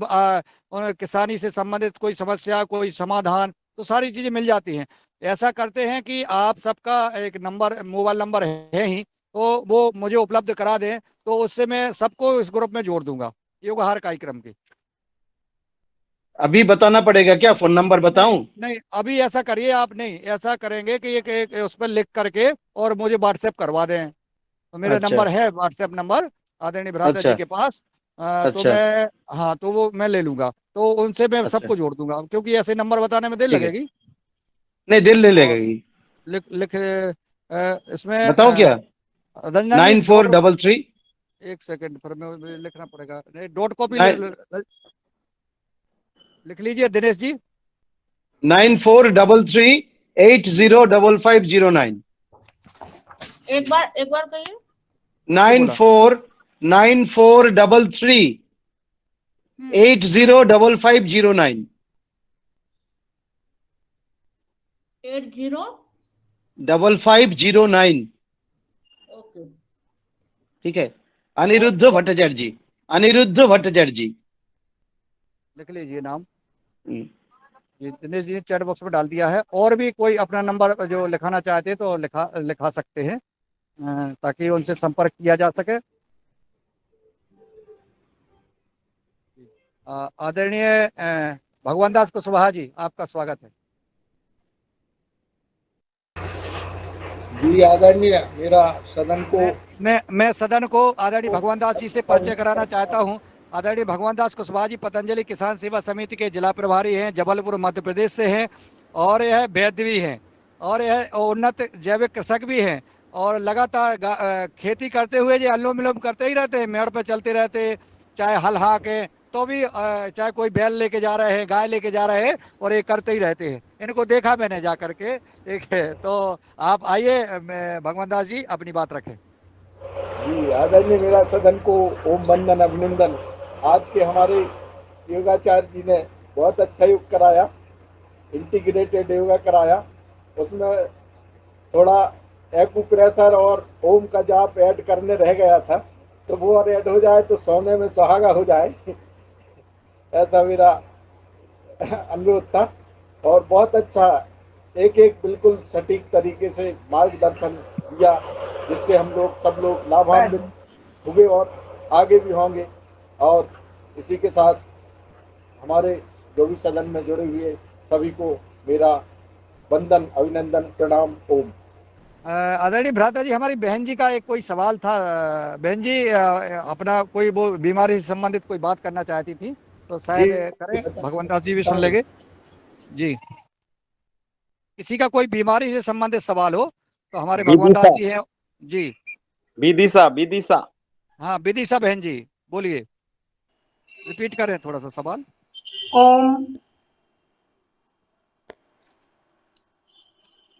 किसानी से संबंधित कोई समस्या, कोई समाधान, तो सारी चीजें मिल जाती हैं। ऐसा करते हैं कि आप सबका एक नंबर, मोबाइल नंबर है ही, तो वो मुझे उपलब्ध करा दें, तो उससे मैं सबको इस ग्रुप में जोड़ दूंगा योगाहार कार्यक्रम के। अभी बताना पड़ेगा क्या? फोन नंबर बताऊं? नहीं, अभी ऐसा करिए आप, नहीं ऐसा करेंगे कि एक उस पर लिख करके और मुझे व्हाट्सएप करवा दें, तो मेरा अच्छा नंबर है, व्हाट्सएप नंबर आदरणीय भ्राता जी अच्छा के पास। तो अच्छा मैं, हाँ, तो वो मैं ले लूंगा, तो उनसे मैं अच्छा सबको जोड़ दूंगा, क्योंकि ऐसे नंबर बताने में देर ठीक है। लगेगी। नहीं, दिल ले और लगेगी। लिख लिख इसमें बताओ क्या? रंजना जी 9433 एक सेकंड, पर मैं लिखना पड़ेगा, नहीं डॉट कॉपी नाइन लिख लीजिए दिनेश जी। 9433 805509 एक बार कहिए। फिर से बोला। 9493 805509 80। 5509। ओके। ठीक है। अनिरुद्ध भट्टाचार्य जी, अनिरुद्ध भट्टाचार्य जी। लिख लीजिए नाम। हम्म। ये दिनेश जी ने चैट बॉक्स में डाल दिया है। और भी कोई अपना नंबर जो लिखाना चाहते हैं तो लिखा सकते हैं, ताकि उनसे संपर्क किया जा सके। आदरणीय भगवान दास कुशवाहा जी, आपका स्वागत है। जी आदरणीय, मेरा सदन को मैं सदन को आदरणीय भगवान दास जी से परिचय कराना चाहता हूं। आदरणीय भगवान दास कुशवाहा जी पतंजलि किसान सेवा समिति के जिला प्रभारी हैं, जबलपुर मध्य प्रदेश से हैं, और यह वैद्य भी हैं, और यह उन्नत जैविक कृषक भी हैं, और लगातार खेती करते हुए जो अनुलोम विलोम करते ही रहते हैं, मेड़ पे चलते रहते, चाहे हल हाँ के, तो भी चाहे कोई बैल लेके जा रहे हैं, गाय लेके जा रहे हैं, और ये करते ही रहते हैं। इनको देखा मैंने जा करके। एक है तो आप आइए, भगवान दास जी अपनी बात रखें। जी आदरणीय, मेरा सदन को ओम वंदन अभिनंदन। आज के हमारे योगाचार्य जी ने बहुत अच्छा योग कराया, इंटीग्रेटेड योगा कराया। उसमें थोड़ा एक्यूप्रेशर और ओम का जाप ऐड करने रह गया था, तो वो और ऐड हो जाए तो सोने में सुहागा हो जाए ऐसा मेरा अनुरोध था। और बहुत अच्छा एक एक बिल्कुल सटीक तरीके से मार्गदर्शन दिया, जिससे हम लोग सब लोग लाभान्वित हुए और आगे भी होंगे। और इसी के साथ हमारे जो भी सदन में जुड़े हुए सभी को मेरा वंदन अभिनंदन प्रणाम ओम। आदरणीय भ्राता जी, हमारी बहन जी का एक कोई सवाल था। बहन जी अपना कोई वो बीमारी से संबंधित कोई बात करना चाहती थी, तो शायद करें, भगवान दास जी भी सुन लेंगे जी। किसी का कोई बीमारी से संबंधित सवाल हो तो हमारे भगवान दास विदिशा, जी हैं जी। विदिशा, विदिशा। हाँ, विदिशा बहन जी, बोलिए, रिपीट करें थोड़ा सा सवाल। ओम।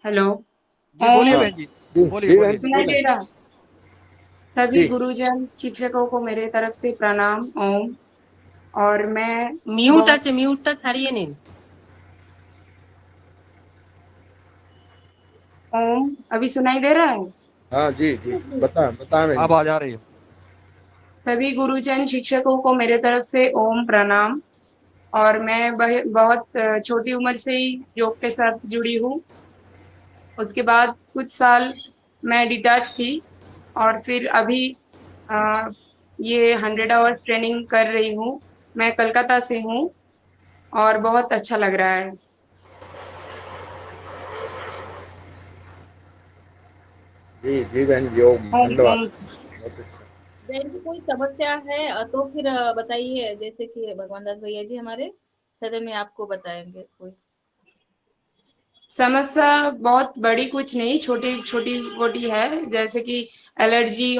हेलो। जी बोलिए ओम। बहन जी, बोलिए जी बहन बोलिए। जी सुनाई बोले। दे रहा? सभी जी गुरुजन शिक्षकों को मेरे तरफ से प्रणाम ओम। और मैं म्यूट बहुत আছে, মিউটটা ছাড়িয়ে নিন। ओम। अभी सुनाई दे रहा है? हाँ जी जी, बताएं बताएं बहन जी। आवाज आ रही है। सभी गुरुजन शिक्षकों को मेरे तरफ से ओम प्रणाम। और मैं बहुत छोटी उम्र से ही योग के साथ जुड़ी हूँ। उसके बाद कुछ साल मैं डिटैच थी, और फिर अभी अ, ये 100 आवर्स ट्रेनिंग कर रही हूँ। मैं कलकत्ता से हूँ, और बहुत अच्छा लग रहा है। जी जी बहन जी, ओम ओम धन्यवाद। ओम। बहुत अच्छा। बहन की कोई समस्या है तो फिर बताइए, जैसे कि भगवान दास भैया जी हमारे सदन में आपको बताएंगे कोई। समस्या बहुत बड़ी कुछ नहीं, छोटी छोटी मोटी है, जैसे कि एलर्जी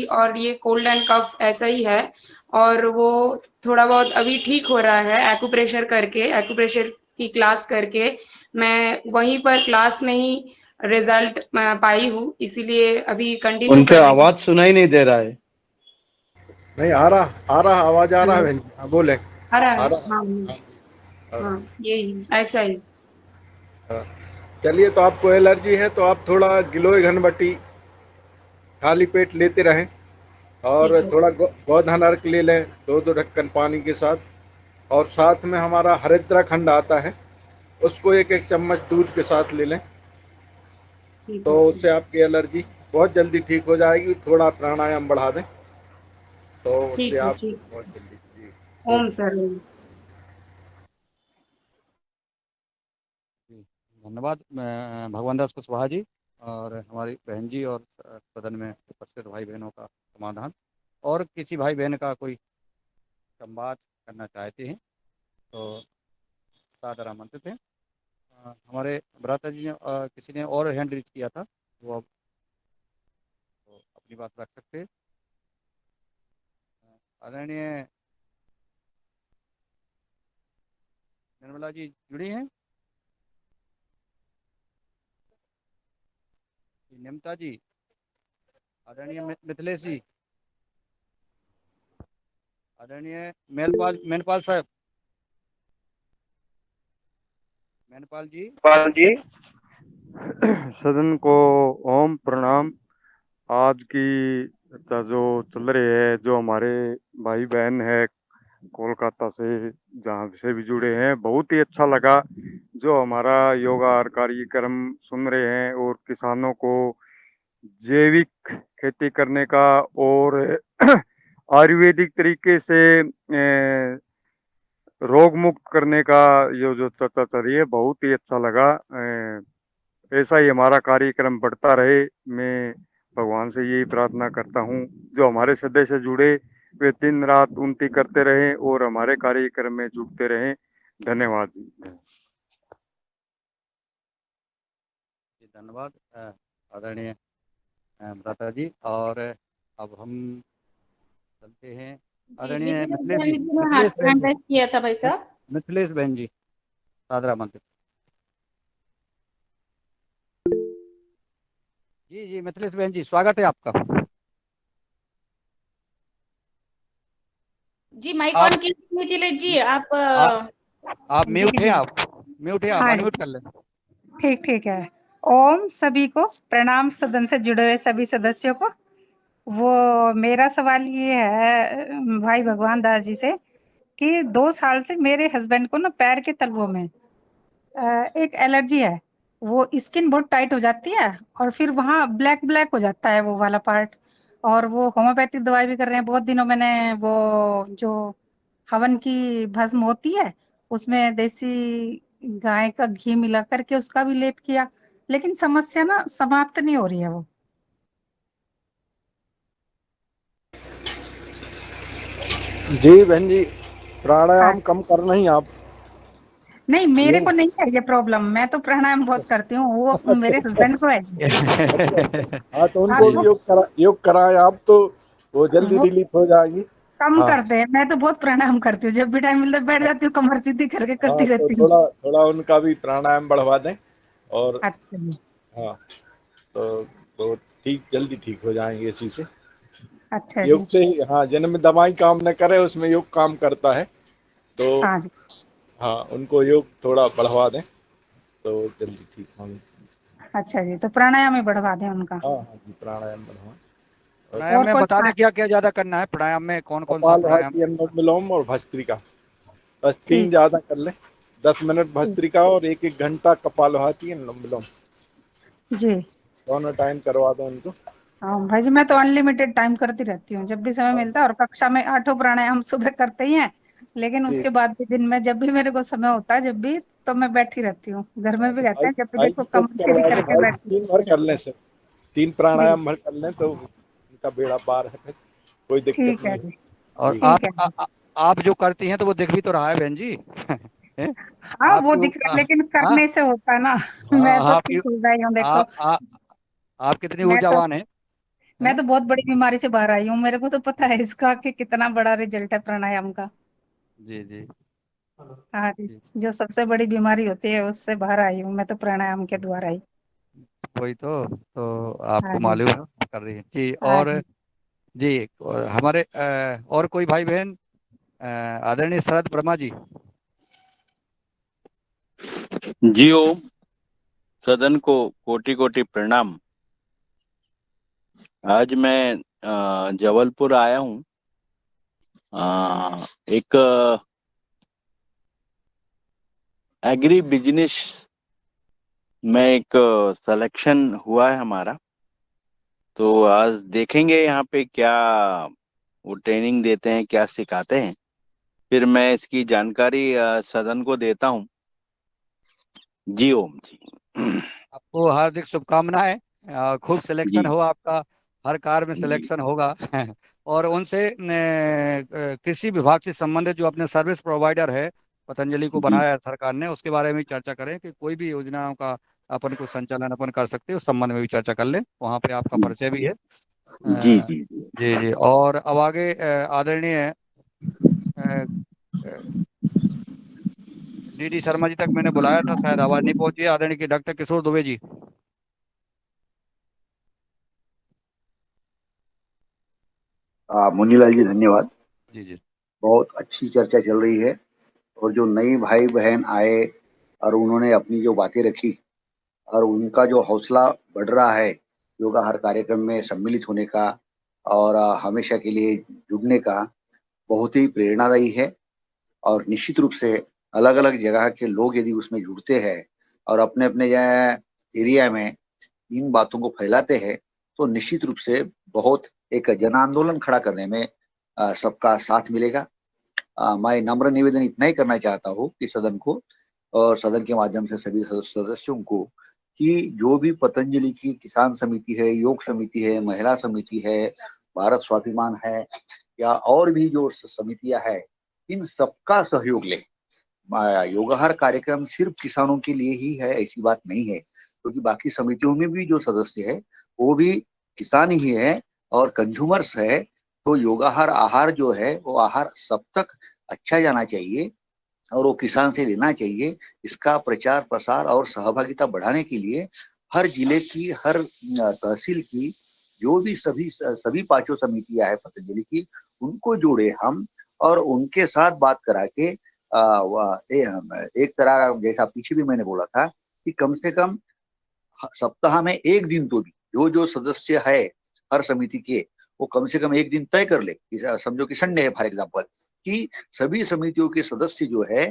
और ये कोल्ड एंड कफ ऐसा ही है। और वो थोड़ा बहुत अभी ठीक हो रहा है एक्यूप्रेशर की क्लास करके। मैं वहीं पर क्लास में ही रिजल्ट पाई हूँ, इसीलिए अभी कंटिन्यू उनका करने की। आवाज सुनाई नहीं दे रहा है। नहीं आ रहा आवाज आ रहा है हेलो। बहन जी, हाँ बोले। आ रहा है? आ रहा। हाँ हाँ हाँ, यही ऐसा ही। हाँ। चलिए, तो आपको एलर्जी है तो आप थोड़ा गिलोय घनबटी खाली पेट लेते रहें, और ठीक है। थोड़ा गोधन अर्क ले लें 2-2 ढक्कन पानी के साथ। और साथ में हमारा हरिद्रा खंड आता है, उसको 1-1 चम्मच दूध के साथ ले लें, ठीक तो है सर। उससे आपकी एलर्जी बहुत जल्दी ठीक हो जाएगी। थोड़ा प्राणायाम बढ़ा दें तो उससे ठीक है, आप ठीक बहुत है। जल्दी जी। ओम सर ओम। धन्यवाद भगवान दास कुशवाहा जी। और हमारी बहन जी और सदन में उपस्थित भाई बहनों का समाधान, और किसी भाई बहन का कोई संवाद करना चाहते हैं तो सादर आमंत्रित हैं। हमारे भ्राता जी ने किसी ने और हैंड रेज किया था, वो अब तो अपनी बात रख सकते हैं। आदरणीय निर्मला जी जुड़ी हैं? निमता जी, आदरणीय मिथिलेश जी, आदरणीय मेनपाल साहब, मेनपाल जी। पाल जी, सदन को ओम प्रणाम। आज की जो चल रही है, जो हमारे भाई बहन है कोलकाता से जहाँ से भी जुड़े हैं, बहुत ही अच्छा लगा जो हमारा योगा कार्यक्रम सुन रहे हैं, और किसानों को जैविक खेती करने का और आयुर्वेदिक तरीके से रोग मुक्त करने का ये जो चर्चा चल रही है, बहुत ही अच्छा लगा। ऐसा ही हमारा कार्यक्रम बढ़ता रहे, मैं भगवान से यही प्रार्थना करता हूँ। जो हमारे सदस्य जुड़े वे दिन रात उन्नति करते रहें और हमारे कार्यक्रम में जुड़ते रहें। धन्यवाद जी। धन्यवाद आदरणीय भ्राता जी। और अब हम चलते हैं आदरणीय मिथिलेश जी। किया था भाई साहब। मिथिलेश बहन जी, सादर आमंत्रित। जी जी मिथिलेश बहन जी, स्वागत है आपका। जी माइक ऑन कीजिए मिथिलेश जी। आप म्यूट हैं, आप म्यूट है, आप हाँ अनम्यूट कर लें। ठीक ठीक है। ओम सभी को प्रणाम, सदन से जुड़े हुए सभी सदस्यों को। वो मेरा सवाल ये है भाई भगवान दास जी से कि 2 साल से मेरे हस्बैंड को ना पैर के तलवों में एक एलर्जी है। वो स्किन बहुत टाइट हो जाती है और फिर वहाँ ब्लैक ब्लैक हो जाता है वो वाला पार्ट। और वो होम्योपैथिक दवाई भी कर रहे हैं बहुत दिनों। मैंने वो जो हवन की भस्म होती है उसमें देसी गाय का घी मिला करके उसका भी लेप किया, लेकिन समस्या ना समाप्त नहीं हो रही है वो। जी बहन जी, प्राणायाम कम करना ही आप। नहीं, मेरे योग। को नहीं है ये प्रॉब्लम, मैं तो प्राणायाम बहुत करती हूँ, वो अच्छा मेरे अच्छा हस्बैंड को है। हाँ, तो हाँ उनको भी योग कराएं आप, तो वो जल्दी वो रिलीफ हो जाएंगी। कम हाँ करते हैं। मैं तो बहुत प्राणायाम करती हूँ, जब भी टाइम मिलता है बैठ जाती हूँ, कमर सीधी करके हाँ, करती तो रहती हूँ। थोड़ा थोड़ा उनका भी प्राणायाम बढ़वा दें। और अच्छा जी। हाँ, तो ठीक, जल्दी ठीक हो जाएंगे इसी से। अच्छा योग जी। से ही, हाँ, जिनमें दवाई काम न करे उसमें योग काम करता है। तो हाँ जी। हाँ, उनको योग थोड़ा बढ़वा दें तो जल्दी ठीक होंगे। अच्छा जी, तो प्राणायाम ही बढ़वा दें उनका। हाँ हाँ जी, प्राणायाम बढ़वाएं। प्राणायाम और में कुछ बता दें क्या क्या ज्यादा करना है। प्राणायाम में कौन कौन सा प्राणायाम? कपालभाति, अनुलोम विलोम और भस्त्रिका, बस 3 ठीक ज्यादा कर लें। 10 मिनट ठीक भस्त्रिका और 1-1 घंटा कपालभाति, अनुलोम विलोम, जी। दोनों टाइम करवा दो उनको। हाँ भाई जी, मैं तो अनलिमिटेड टाइम करती रहती हूँ, जब भी समय हाँ मिलता है। और कक्षा में 8 प्राणायाम सुबह करते ही हैं, लेकिन जी। उसके बाद भी दिन में जब भी मेरे को समय होता है, जब भी, तो मैं बैठी रहती हूँ। घर में भी तो रहते भाई हैं, जब भी भाई देखो जी को कमर सीधी करवा दो, करके भाई जी बैठी 3 भर कर लें सर। 3 जी। प्राणायाम भर कर लें तो उनका बेड़ा पार है, फिर कोई दिक्कत ठीक है नहीं। जी। और ठीक है जी। आप जो करती हैं तो वो दिख भी तो रहा है बहन जी। हैं? हाँ वो आपकी दिख रहा है, लेकिन हाँ करने से होता है ना। मैं हाँ, तो आपकी ठीक हो गई हूँ देखो। आप कितनी मैं तो ऊर्जावान है। मैं तो बहुत बड़ी बीमारी से बाहर आई हूँ, मेरे को तो पता है इसका कि कितना बड़ा रिजल्ट है प्राणायाम का। जी जी हाँ जी, जी, जो सबसे बड़ी बीमारी होती है उससे बाहर आई हूँ मैं तो प्राणायाम के द्वारा ही। वही तो हाँ आपको जी। मालूम है कर रही है जी। हाँ और जी। जी, और हमारे और कोई भाई बहन? आदरणीय शरद वर्मा जी। जी ओम, सदन को कोटि कोटि प्रणाम। आज मैं जबलपुर आया हूँ। एक एग्री बिजनेस में एक सिलेक्शन हुआ है हमारा, तो आज देखेंगे यहाँ पे क्या वो ट्रेनिंग देते हैं, क्या सिखाते हैं, फिर मैं इसकी जानकारी सदन को देता हूँ। जी ओम जी। आपको हार्दिक शुभकामनाएं। खूब सिलेक्शन जी हो आपका, हर कार्य में जी सिलेक्शन होगा। और उनसे कृषि विभाग से संबंधित जो अपने सर्विस प्रोवाइडर है, पतंजलि को जी बनाया है सरकार ने, उसके बारे में भी चर्चा करें कि कोई भी योजनाओं का अपन को संचालन अपन कर सकते हैं, उस संबंध में भी चर्चा कर लें। वहाँ पे आपका परिचय भी है। जी अ, जी जी जी। और अब आगे आदरणीय डीडी शर्मा जी तक मैंने बुलाया था, शायद आवाज नहीं पहुंची है। आदरणीय के डॉक्टर किशोर दुबे जी। मुनीलाल जी धन्यवाद। जी जी। बहुत अच्छी चर्चा चल रही है और जो नई भाई बहन आए और उन्होंने अपनी जो बातें रखी और उनका जो हौसला बढ़ रहा है योगा हर कार्यक्रम में सम्मिलित होने का और हमेशा के लिए जुड़ने का, बहुत ही प्रेरणादायी है। और निश्चित रूप से अलग अलग जगह के लोग यदि उसमें जुड़ते हैं और अपने अपने एरिया में इन बातों को फैलाते हैं तो निश्चित रूप से बहुत एक जन आंदोलन खड़ा करने में सबका साथ मिलेगा। मैं नम्र निवेदन इतना ही करना चाहता हूँ कि सदन को और सदन के माध्यम से सभी सदस्यों को कि जो भी पतंजलि की किसान समिति है, योग समिति है, महिला समिति है, भारत स्वाभिमान है या और भी जो समितियां हैं, इन सबका सहयोग ले। योगाहार कार्यक्रम सिर्फ किसानों के लिए ही है ऐसी बात नहीं है, क्योंकि बाकी समितियों में भी जो सदस्य है वो भी किसान ही है और कंज्यूमर्स है। तो योगाहार आहार जो है वो आहार सब तक अच्छा जाना चाहिए और वो किसान से लेना चाहिए। इसका प्रचार प्रसार और सहभागिता बढ़ाने के लिए हर जिले की, हर तहसील की जो भी सभी पांचों समितियां है पतंजलि की, उनको जोड़े हम और उनके साथ बात करा के एक तरह जैसा पीछे भी मैंने बोला था कि कम से कम सप्ताह में एक दिन तो भी जो सदस्य है हर समिति के, वो कम से कम एक दिन तय कर ले। समझो कि संडे है फॉर एग्जाम्पल, कि सभी समितियों के सदस्य जो है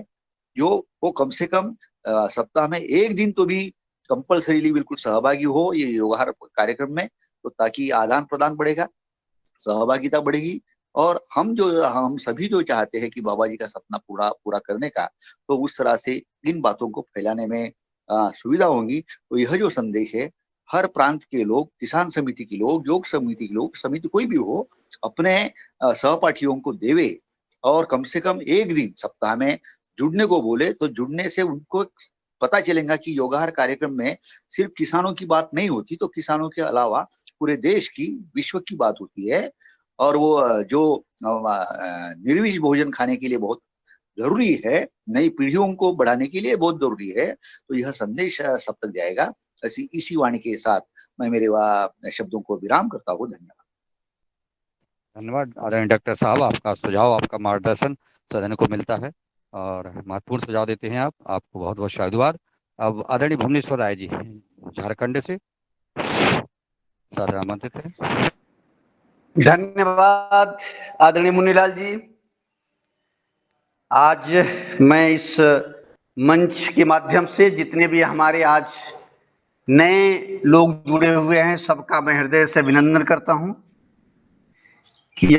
जो वो कम से कम सप्ताह में एक दिन तो भी कंपल्सरीली बिल्कुल सहभागी हो ये योगाहार कार्यक्रम में, तो ताकि आदान प्रदान बढ़ेगा, सहभागिता बढ़ेगी। और हम सभी जो चाहते हैं कि बाबा जी का सपना पूरा पूरा करने का, तो उस तरह से इन बातों को फैलाने में सुविधा होगी। तो यह जो संदेश है हर प्रांत के लोग, किसान समिति के लोग, योग समिति के लोग, समिति कोई भी हो, अपने सहपाठियों को देवे और कम से कम एक दिन सप्ताह में जुड़ने को बोले। तो जुड़ने से उनको पता चलेगा कि योगाहार कार्यक्रम में सिर्फ किसानों की बात नहीं होती, तो किसानों के अलावा पूरे देश की, विश्व की बात होती है। और वो जो निर्विष भोजन खाने के लिए बहुत जरूरी है, नई पीढ़ियों को बढ़ाने के लिए बहुत जरूरी है। तो यह संदेश सब तक जाएगा। इसी वाणी के साथ मैं मेरे शब्दों को विराम करता हूँ। धन्यवाद। धन्यवाद आदरणीय डॉक्टर साहब, आपका सुझाव, आपका मार्गदर्शन सदन को मिलता है और महत्वपूर्ण सुझाव देते हैं आप, आपको बहुत बहुत साधुवाद। अब आदरणीय भुवनेश्वर राय जी झारखंड से सादर आमंत्रित है। धन्यवाद आदरणीय मुनीलाल जी। आज मैं इस मंच के माध्यम से जितने भी हमारे आज नए लोग जुड़े हुए हैं सबका मैं हृदय से अभिनंदन करता हूं कि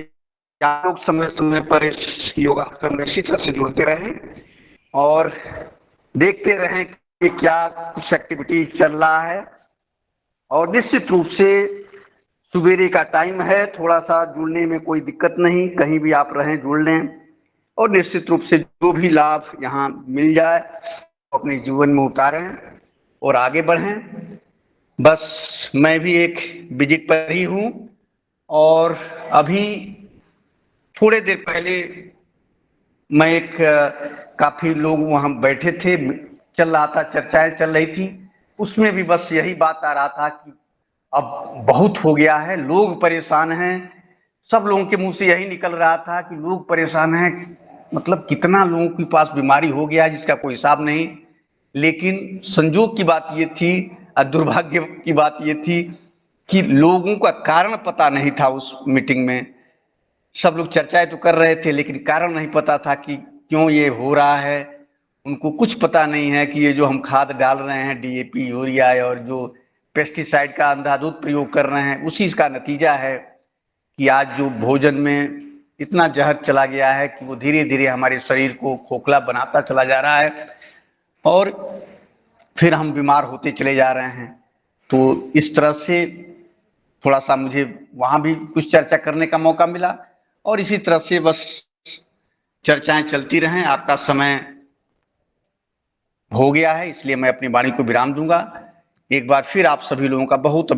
आप लोग समय समय पर इस योगा में इसी तरह से जुड़ते रहें और देखते रहें कि क्या कुछ एक्टिविटी चल रहा है। और निश्चित रूप से सुबेरे का टाइम है, थोड़ा सा जुड़ने में कोई दिक्कत नहीं, कहीं भी आप रहें जुड़ लें और निश्चित रूप से जो भी लाभ यहाँ मिल जाए अपने जीवन में उतारें और आगे बढ़ें। बस मैं भी एक विजिट पर ही हूँ और अभी थोड़े देर पहले मैं एक काफी लोग वहाँ बैठे थे, चल रहा था, चर्चाएं चल रही थी, उसमें भी बस यही बात आ रहा था कि अब बहुत हो गया है, लोग परेशान हैं। सब लोगों के मुंह से यही निकल रहा था कि लोग परेशान हैं, मतलब कितना लोगों के पास बीमारी हो गया है जिसका कोई हिसाब नहीं। लेकिन संजोग की बात ये थी, दुर्भाग्य की बात ये थी कि लोगों का कारण पता नहीं था। उस मीटिंग में सब लोग चर्चाएं तो कर रहे थे लेकिन कारण नहीं पता था कि क्यों ये हो रहा है। उनको कुछ पता नहीं है कि ये जो हम खाद डाल रहे हैं डीएपी, यूरिया और जो पेस्टिसाइड का अंधाधुंध प्रयोग कर रहे हैं, उसी का नतीजा है कि आज जो भोजन में इतना जहर चला गया है कि वो धीरे धीरे हमारे शरीर को खोखला बनाता चला जा रहा है और फिर हम बीमार होते चले जा रहे हैं। तो इस तरह से थोड़ा सा मुझे वहाँ भी कुछ चर्चा करने का मौका मिला और इसी तरह से बस चर्चाएं चलती रहें। आपका समय हो गया है, इसलिए मैं अपनी वाणी को विराम दूंगा। एक बार फिर आप सभी लोगों का बहुत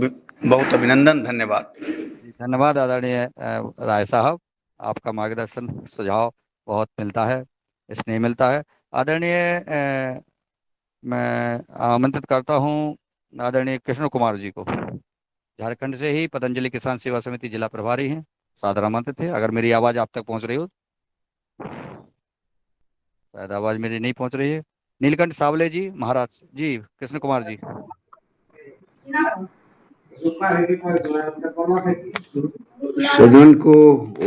अभिनंदन, धन्यवाद। जी धन्यवाद आदरणीय राय साहब, आपका मार्गदर्शन सुझाव बहुत मिलता है, स्नेह मिलता है। आदरणीय मैं आमंत्रित करता हूँ आदरणीय कृष्ण कुमार जी को, झारखंड से ही पतंजलि किसान सेवा समिति जिला प्रभारी हैं, सादर आमंत्रित थे। अगर मेरी आवाज़ आप तक पहुँच रही हो, शायद आवाज़ मेरी नहीं पहुँच रही है। नीलकंठ सावले जी महाराष्ट्र जी, कृष्ण कुमार जी। सदन को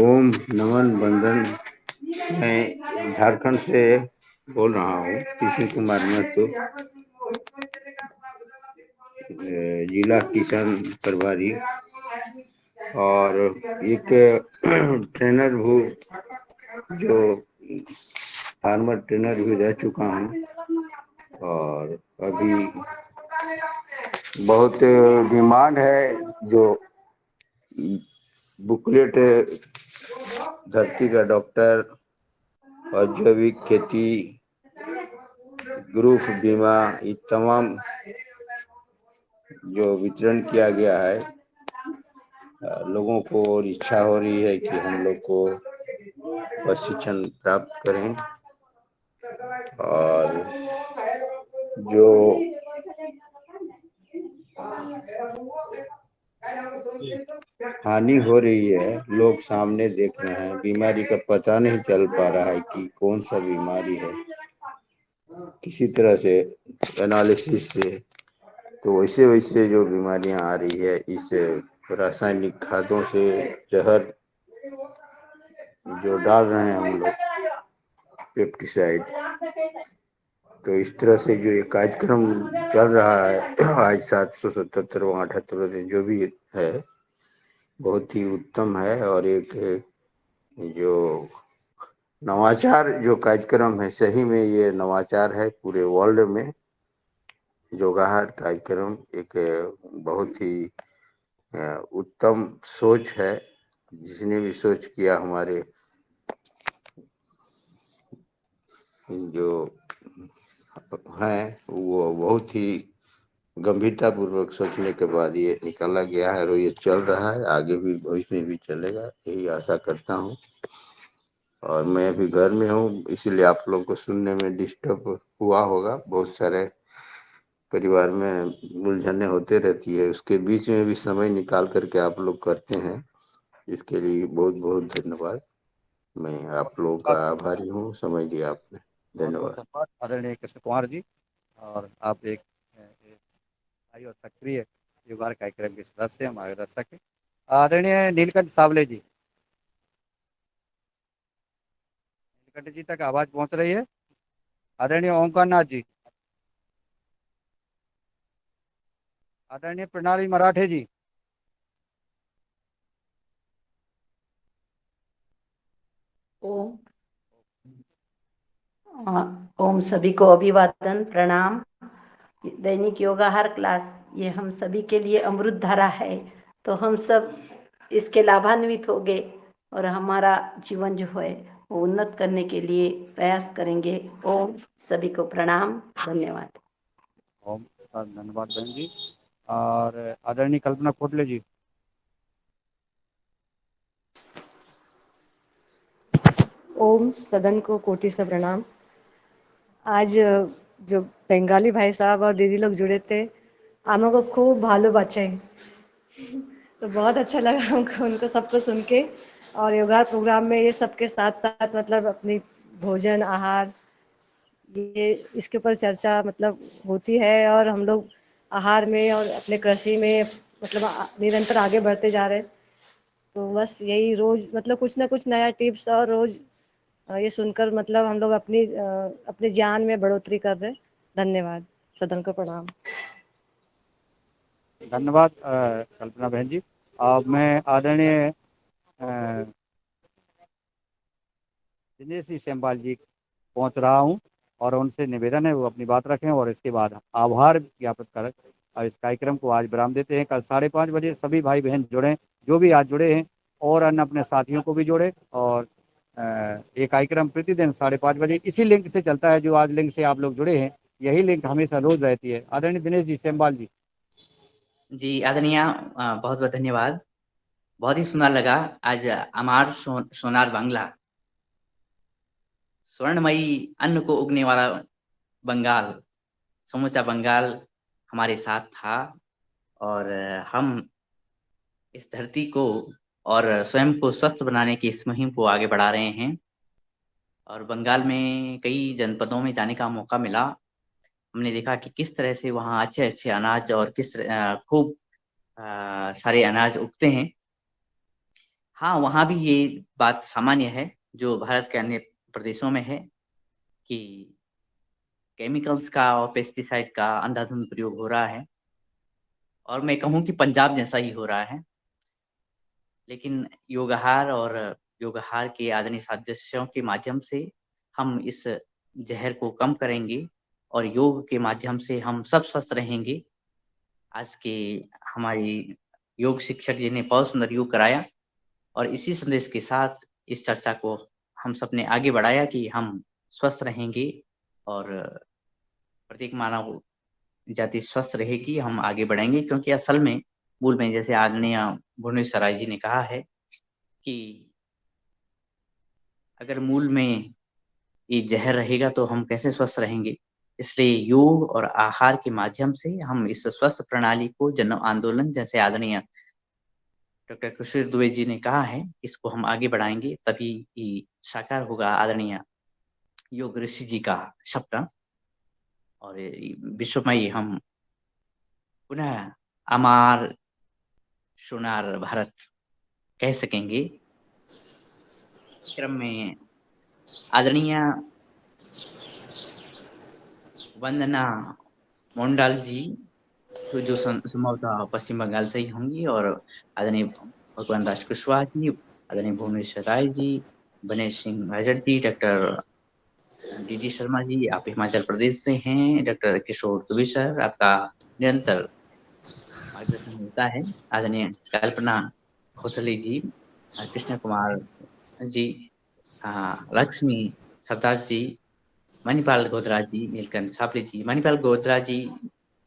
ओम नमन वंदन। मैं झारखंड से बोल रहा हूँ, कृष्ण कुमार महतो, जिला किसान प्रभारी और एक ट्रेनर हूँ, जो फार्मर ट्रेनर भी रह चुका हूँ और अभी बहुत डिमांड है जो बुकलेट धरती का डॉक्टर और जैविक खेती, ग्रुप बीमा, ये तमाम जो वितरण किया गया है, लोगों को और इच्छा हो रही है कि हम लोग को प्रशिक्षण प्राप्त करें और जो हानि हो रही है, लोग सामने देख रहे हैं, बीमारी का पता नहीं चल पा रहा है कि कौन सा बीमारी है किसी तरह से एनालिसिस से। तो वैसे वैसे जो बीमारियां आ रही है, इस रासायनिक खादों से, जहर जो डाल रहे हैं हम लोग, पेस्टिसाइड, तो इस तरह से जो ये कार्यक्रम चल रहा है आज 777वां 78वां दिन जो भी है, बहुत ही उत्तम है और एक जो नवाचार जो कार्यक्रम है, सही में ये नवाचार है। पूरे वर्ल्ड में योगाहार कार्यक्रम एक बहुत ही उत्तम सोच है। जिसने भी सोच किया, हमारे जो हैं वो बहुत ही गंभीरता पूर्वक सोचने के बाद ये निकाला गया है और ये चल रहा है, आगे भी भविष्य में भी चलेगा, यही आशा करता हूँ। और मैं अभी घर में हूँ, इसीलिए आप लोगों को सुनने में डिस्टर्ब हुआ होगा। बहुत सारे परिवार में उलझने होते रहती है, उसके बीच में भी समय निकाल करके आप लोग करते हैं, इसके लिए बहुत बहुत धन्यवाद। मैं आप लोगों का आभारी हूँ, समय दिया आपने, धन्यवाद। धन्यवाद आदरणीय कृष्ण कुमार जी, और आप एक और सक्रिय योगाहार कार्यक्रम के सदस्य, मार्गदर्शक हैं। आदरणीय नीलकंठ सावले जी, नीलकंठ जी तक आवाज पहुंच रही है? आदरणीय ओमकार नाथ जी, आदरणीय प्रणाली मराठे जी, ओम ओम सभी को अभिवादन, प्रणाम। दैनिक योगाहार क्लास ये हम सभी के लिए अमृत धारा है, तो हम सब इसके लाभान्वित होंगे और हमारा जीवन जो है वो उन्नत करने के लिए प्रयास करेंगे। ओम सभी को प्रणाम, धन्यवाद। ओम धन्यवाद बहन जी। और आदरणीय कल्पना कोटले जी, ओम सदन को कोटि से प्रणाम। आज जो बंगाली भाई साहब और दीदी लोग जुड़े थे, हमको खूब भालो बचे, तो बहुत अच्छा लगा हमको उनको सबको सुन के। और योगा प्रोग्राम में ये सबके साथ साथ मतलब अपनी भोजन आहार ये इसके ऊपर चर्चा मतलब होती है, और हम लोग आहार में और अपने कृषि में मतलब निरंतर आगे बढ़ते जा रहे हैं। तो बस यही रोज मतलब कुछ ना कुछ नया टिप्स और रोज ये सुनकर मतलब हम लोग अपने ज्ञान में बढ़ोतरी कर रहे हैं। धन्यवाद, सदन को प्रणाम। धन्यवाद कल्पना बहन जी। अब मैं आदरणीय दिनेश जी सेमवाल जी पहुंच रहा हूं और उनसे निवेदन है वो अपनी बात रखें और इसके बाद आभार ज्ञापित कर और इस कार्यक्रम को आज विराम देते हैं। कल 5:30 बजे सभी भाई बहन जुड़ें, जो भी आज जुड़े हैं, और अन्य अपने साथियों को भी जोड़े। और ये कार्यक्रम प्रतिदिन 5:30 बजे इसी लिंक से चलता है, जो आज लिंक से आप लोग जुड़े हैं। यही लिंक हमेशा रोज रहती है। आदरणीय दिनेश जी, सेमवाल जी। जी आदरणीय, बहुत बहुत धन्यवाद। बहुत ही सुंदर लगा आज हमार सोनार बांग्ला, स्वर्णमयी अन्न को उगने वाला बंगाल, समूचा बंगाल हमारे साथ था। और हम इस धरती को और स्वयं को स्वस्थ बनाने की इस मुहिम को आगे बढ़ा रहे हैं। और बंगाल में कई जनपदों में जाने का मौका मिला। हमने देखा कि किस तरह से वहाँ अच्छे अच्छे अनाज और खूब सारे अनाज उगते हैं। हाँ, वहाँ भी ये बात सामान्य है जो भारत के अन्य प्रदेशों में है कि केमिकल्स का और पेस्टिसाइड का अंधाधुंध प्रयोग हो रहा है, और मैं कहूँ कि पंजाब जैसा ही हो रहा है। लेकिन योगाहार और योगाहार के आदरणीय सदस्यों के माध्यम से हम इस जहर को कम करेंगे और योग के माध्यम से हम सब स्वस्थ रहेंगे। आज के हमारी योग शिक्षक जी ने बहुत सुंदर योग कराया, और इसी संदेश के साथ इस चर्चा को हम सब ने आगे बढ़ाया कि हम स्वस्थ रहेंगे और प्रत्येक मानव जाति स्वस्थ रहेगी, हम आगे बढ़ेंगे। क्योंकि असल में मूल में, जैसे आदरणीय भुवनेश्वर राय जी ने कहा है कि अगर मूल में ये जहर रहेगा तो हम कैसे स्वस्थ रहेंगे। इसलिए योग और आहार के माध्यम से हम इस स्वस्थ प्रणाली को जन आंदोलन, जैसे आदरणीय डॉक्टर कुशल दुबे जी ने कहा है, इसको हम आगे बढ़ाएंगे, तभी ही साकार होगा आदरणीय योग ऋषि जी का सपना। और विश्व में हम पुनः अमार सोनार भारत कह सकेंगे। क्रम में आदरणीय वंदना मोंडाल जी, तो जो संभवतः पश्चिम बंगाल से ही होंगी, और आदरणीय भगवान दास कुशवाहा जी, आदरणीय भुवनेश्वर राय जी, गणेश सिंह राजट जी, डॉक्टर डी शर्मा जी, आप हिमाचल प्रदेश से हैं। डॉक्टर किशोर दुबे सर, आपका निरंतर मार्गदर्शन मिलता है। आदरणीय कल्पना खोथली जी, कृष्ण कुमार जी, लक्ष्मी सरदार जी, मणिपाल गोदरा जी, नीलकंठ सापले जी। मणिपाल गोदरा जी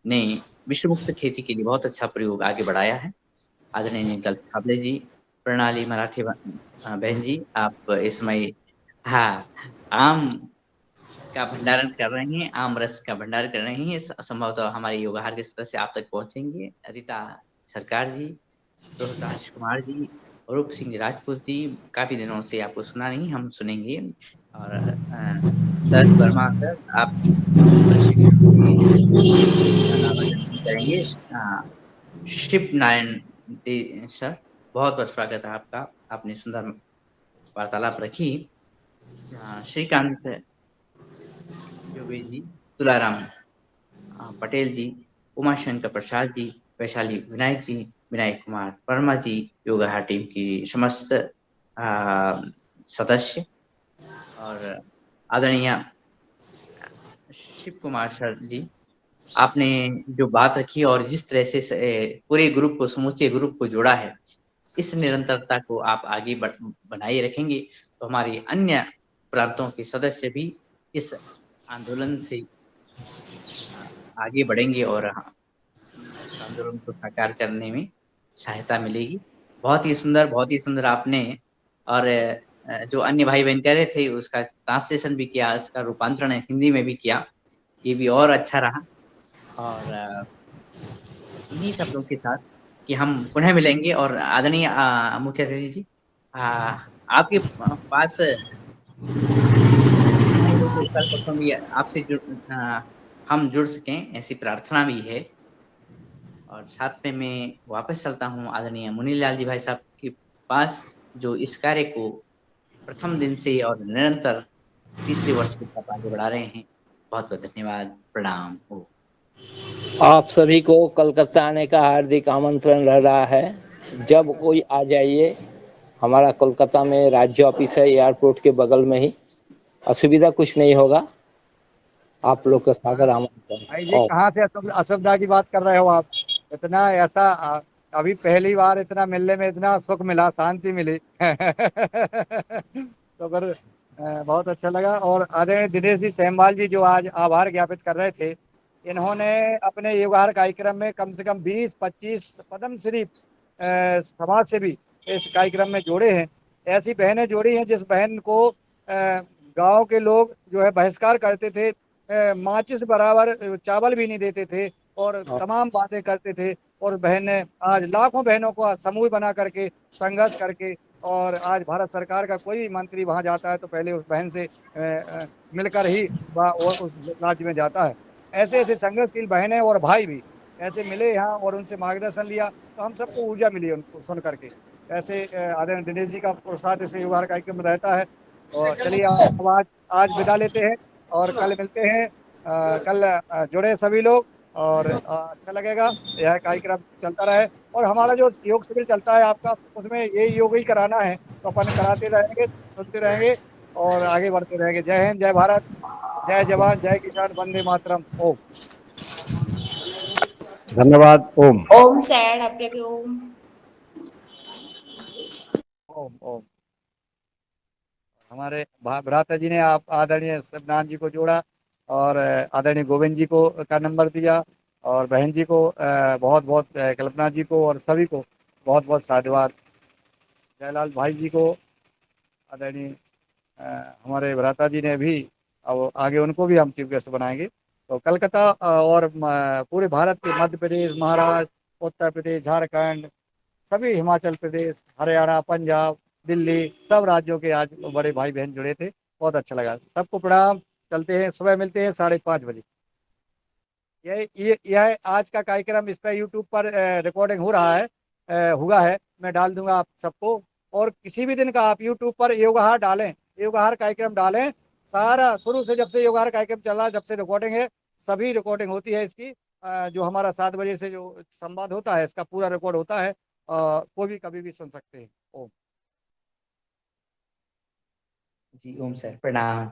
ने विश्व मुक्त खेती के लिए बहुत अच्छा प्रयोग आगे बढ़ाया है। आदरणीय नीलकंठ सापले जी, प्रणाली मराठी बहन जी, आप इस समय आम का भंडारण कर रहे हैं, आम रस का भंडारण कर रहे हैं। संभवतः हमारे योगाहार के सदस्य आप तक पहुंचेंगे। रीता सरकार जी, रोहताश कुमार जी, रूप सिंह राजपूत जी, काफी दिनों से आपको सुना नहीं, हम सुनेंगे। और शरद वर्मा सर, आप प्रशिक्षण के गाना प्रदर्शन करेंगे। शिव नारायण सर, बहुत बहुत स्वागत है आपका, आपने सुंदर वार्तालाप रखी। श्रीकांत जोबे जी, तुलाराम पटेल जी, उमाशंकर प्रसाद जी, वैशाली विनायक जी, विनायक कुमार वर्मा जी, योगाहार टीम की समस्त सदस्य, और आदरणीय शिव कुमार सर जी, आपने जो बात रखी और जिस तरह से पूरे ग्रुप को, समूचे ग्रुप को जोड़ा है, इस निरंतरता को आप आगे बनाए रखेंगे तो हमारे अन्य प्रांतों के सदस्य भी इस आंदोलन से आगे बढ़ेंगे और इस आंदोलन को साकार करने में सहायता मिलेगी। बहुत ही सुंदर आपने, और जो अन्य भाई बहन कह रहे थे उसका ट्रांसलेशन भी किया, इसका रूपांतरण हिंदी में भी किया, ये भी और अच्छा रहा। और इन्हीं शब्दों के साथ कि हम पुनः मिलेंगे। और आदरणीय मुख्य अतिथि जी, आपके पास हो तो कल परसों भी आपसे हम जुड़ सकें, ऐसी प्रार्थना भी है। और साथ में मैं वापस चलता हूँ आदरणीय मुनीलाल जी भाई साहब के पास, जो इस कार्य को प्रथम दिन से और निरंतर तीसरे वर्ष के तक आगे बढ़ा रहे हैं। बहुत बहुत धन्यवाद, प्रणाम हो। आप सभी को कलकत्ता आने का हार्दिक आमंत्रण रह रहा है। जब कोई आ जाइए, हमारा कोलकाता में राज्य ऑफिस है, एयरपोर्ट के बगल में ही, असुविधा कुछ नहीं होगा। आप लोग का सादर आमंत्रण। भाई जी ओम। कहाँ से असुविधा की बात कर रहे हो आप? इतना ऐसा अभी पहली बार इतना मिलने में इतना सुख मिला, शांति मिली। तो फिर बहुत अच्छा लगा। और आदरणीय दिनेश जी सेमवाल जी जो आज आभार ज्ञापित कर रहे थे, इन्होंने अपने युगार कार्यक्रम में कम से कम 20-25 पद्मश्री समाज से भी इस कार्यक्रम में जोड़े हैं। ऐसी बहनें जोड़ी हैं जिस बहन को गांव के लोग जो है बहिष्कार करते थे, माचिस बराबर चावल भी नहीं देते थे और तमाम बातें करते थे। और बहन ने आज लाखों बहनों को समूह बना करके संघर्ष करके, और आज भारत सरकार का कोई भी मंत्री वहां जाता है तो पहले उस बहन से मिलकर ही वो उस राज्य में जाता है। ऐसे ऐसे संघर्षशील बहनें और भाई भी ऐसे मिले यहाँ और उनसे मार्गदर्शन लिया, तो हम सबको ऊर्जा मिली उनको सुन करके। ऐसे आदरणीय दिनेश जी का प्रोत्साहन ऐसे युवा कार्यक्रम में रहता है। और चलिए अब आज विदा लेते हैं और कल मिलते हैं। कल जुड़े सभी लोग और अच्छा लगेगा। यह कार्यक्रम चलता रहे और हमारा जो योग शिविर चलता है आपका, उसमें ये योग ही कराना है, तो अपन कराते रहेंगे, सुनते रहेंगे और आगे बढ़ते रहेंगे। जय हिंद, जय भारत, जय जवान, जय किसान, वंदे मातरम। ओम। धन्यवाद। ओम। ओम सैड आपके ओम। ओम ओम। हमारे भ्राता जी ने आप आदरणीय शिवनाथ जी को जोड़ा और आदरणीय गोविंद जी को का नंबर दिया, और बहन जी को बहुत बहुत कल्पना जी को और सभी को बहुत बहुत साधुवाद। जयलाल भाई जी को आदरणीय हमारे भ्राता जी ने भी, अब आगे उनको भी हम चीफ गेस्ट बनाएंगे। तो कलकत्ता और पूरे भारत के मध्य प्रदेश, महाराष्ट्र, उत्तर प्रदेश, झारखंड, सभी हिमाचल प्रदेश, हरियाणा, पंजाब, दिल्ली, सब राज्यों के आज बड़े भाई बहन जुड़े थे। बहुत अच्छा लगा। सबको प्रणाम। चलते हैं, सुबह मिलते हैं 5:30 बजे। यह आज का कार्यक्रम इस पर यूट्यूब पर रिकॉर्डिंग हो रहा है, हुआ है। मैं डाल दूंगा आप सबको। और किसी भी दिन का आप यूट्यूब पर योगाहार डालें, योगाहार कार्यक्रम डालें, सारा शुरू से जब से योगाहार कार्यक्रम चला, जब से रिकॉर्डिंग है, सभी रिकॉर्डिंग होती है इसकी। जो हमारा 7 बजे से जो संवाद होता है इसका पूरा रिकॉर्ड होता है। कोई भी कभी भी सुन सकते हैं। ओम। जी ओम सर प्रणाम।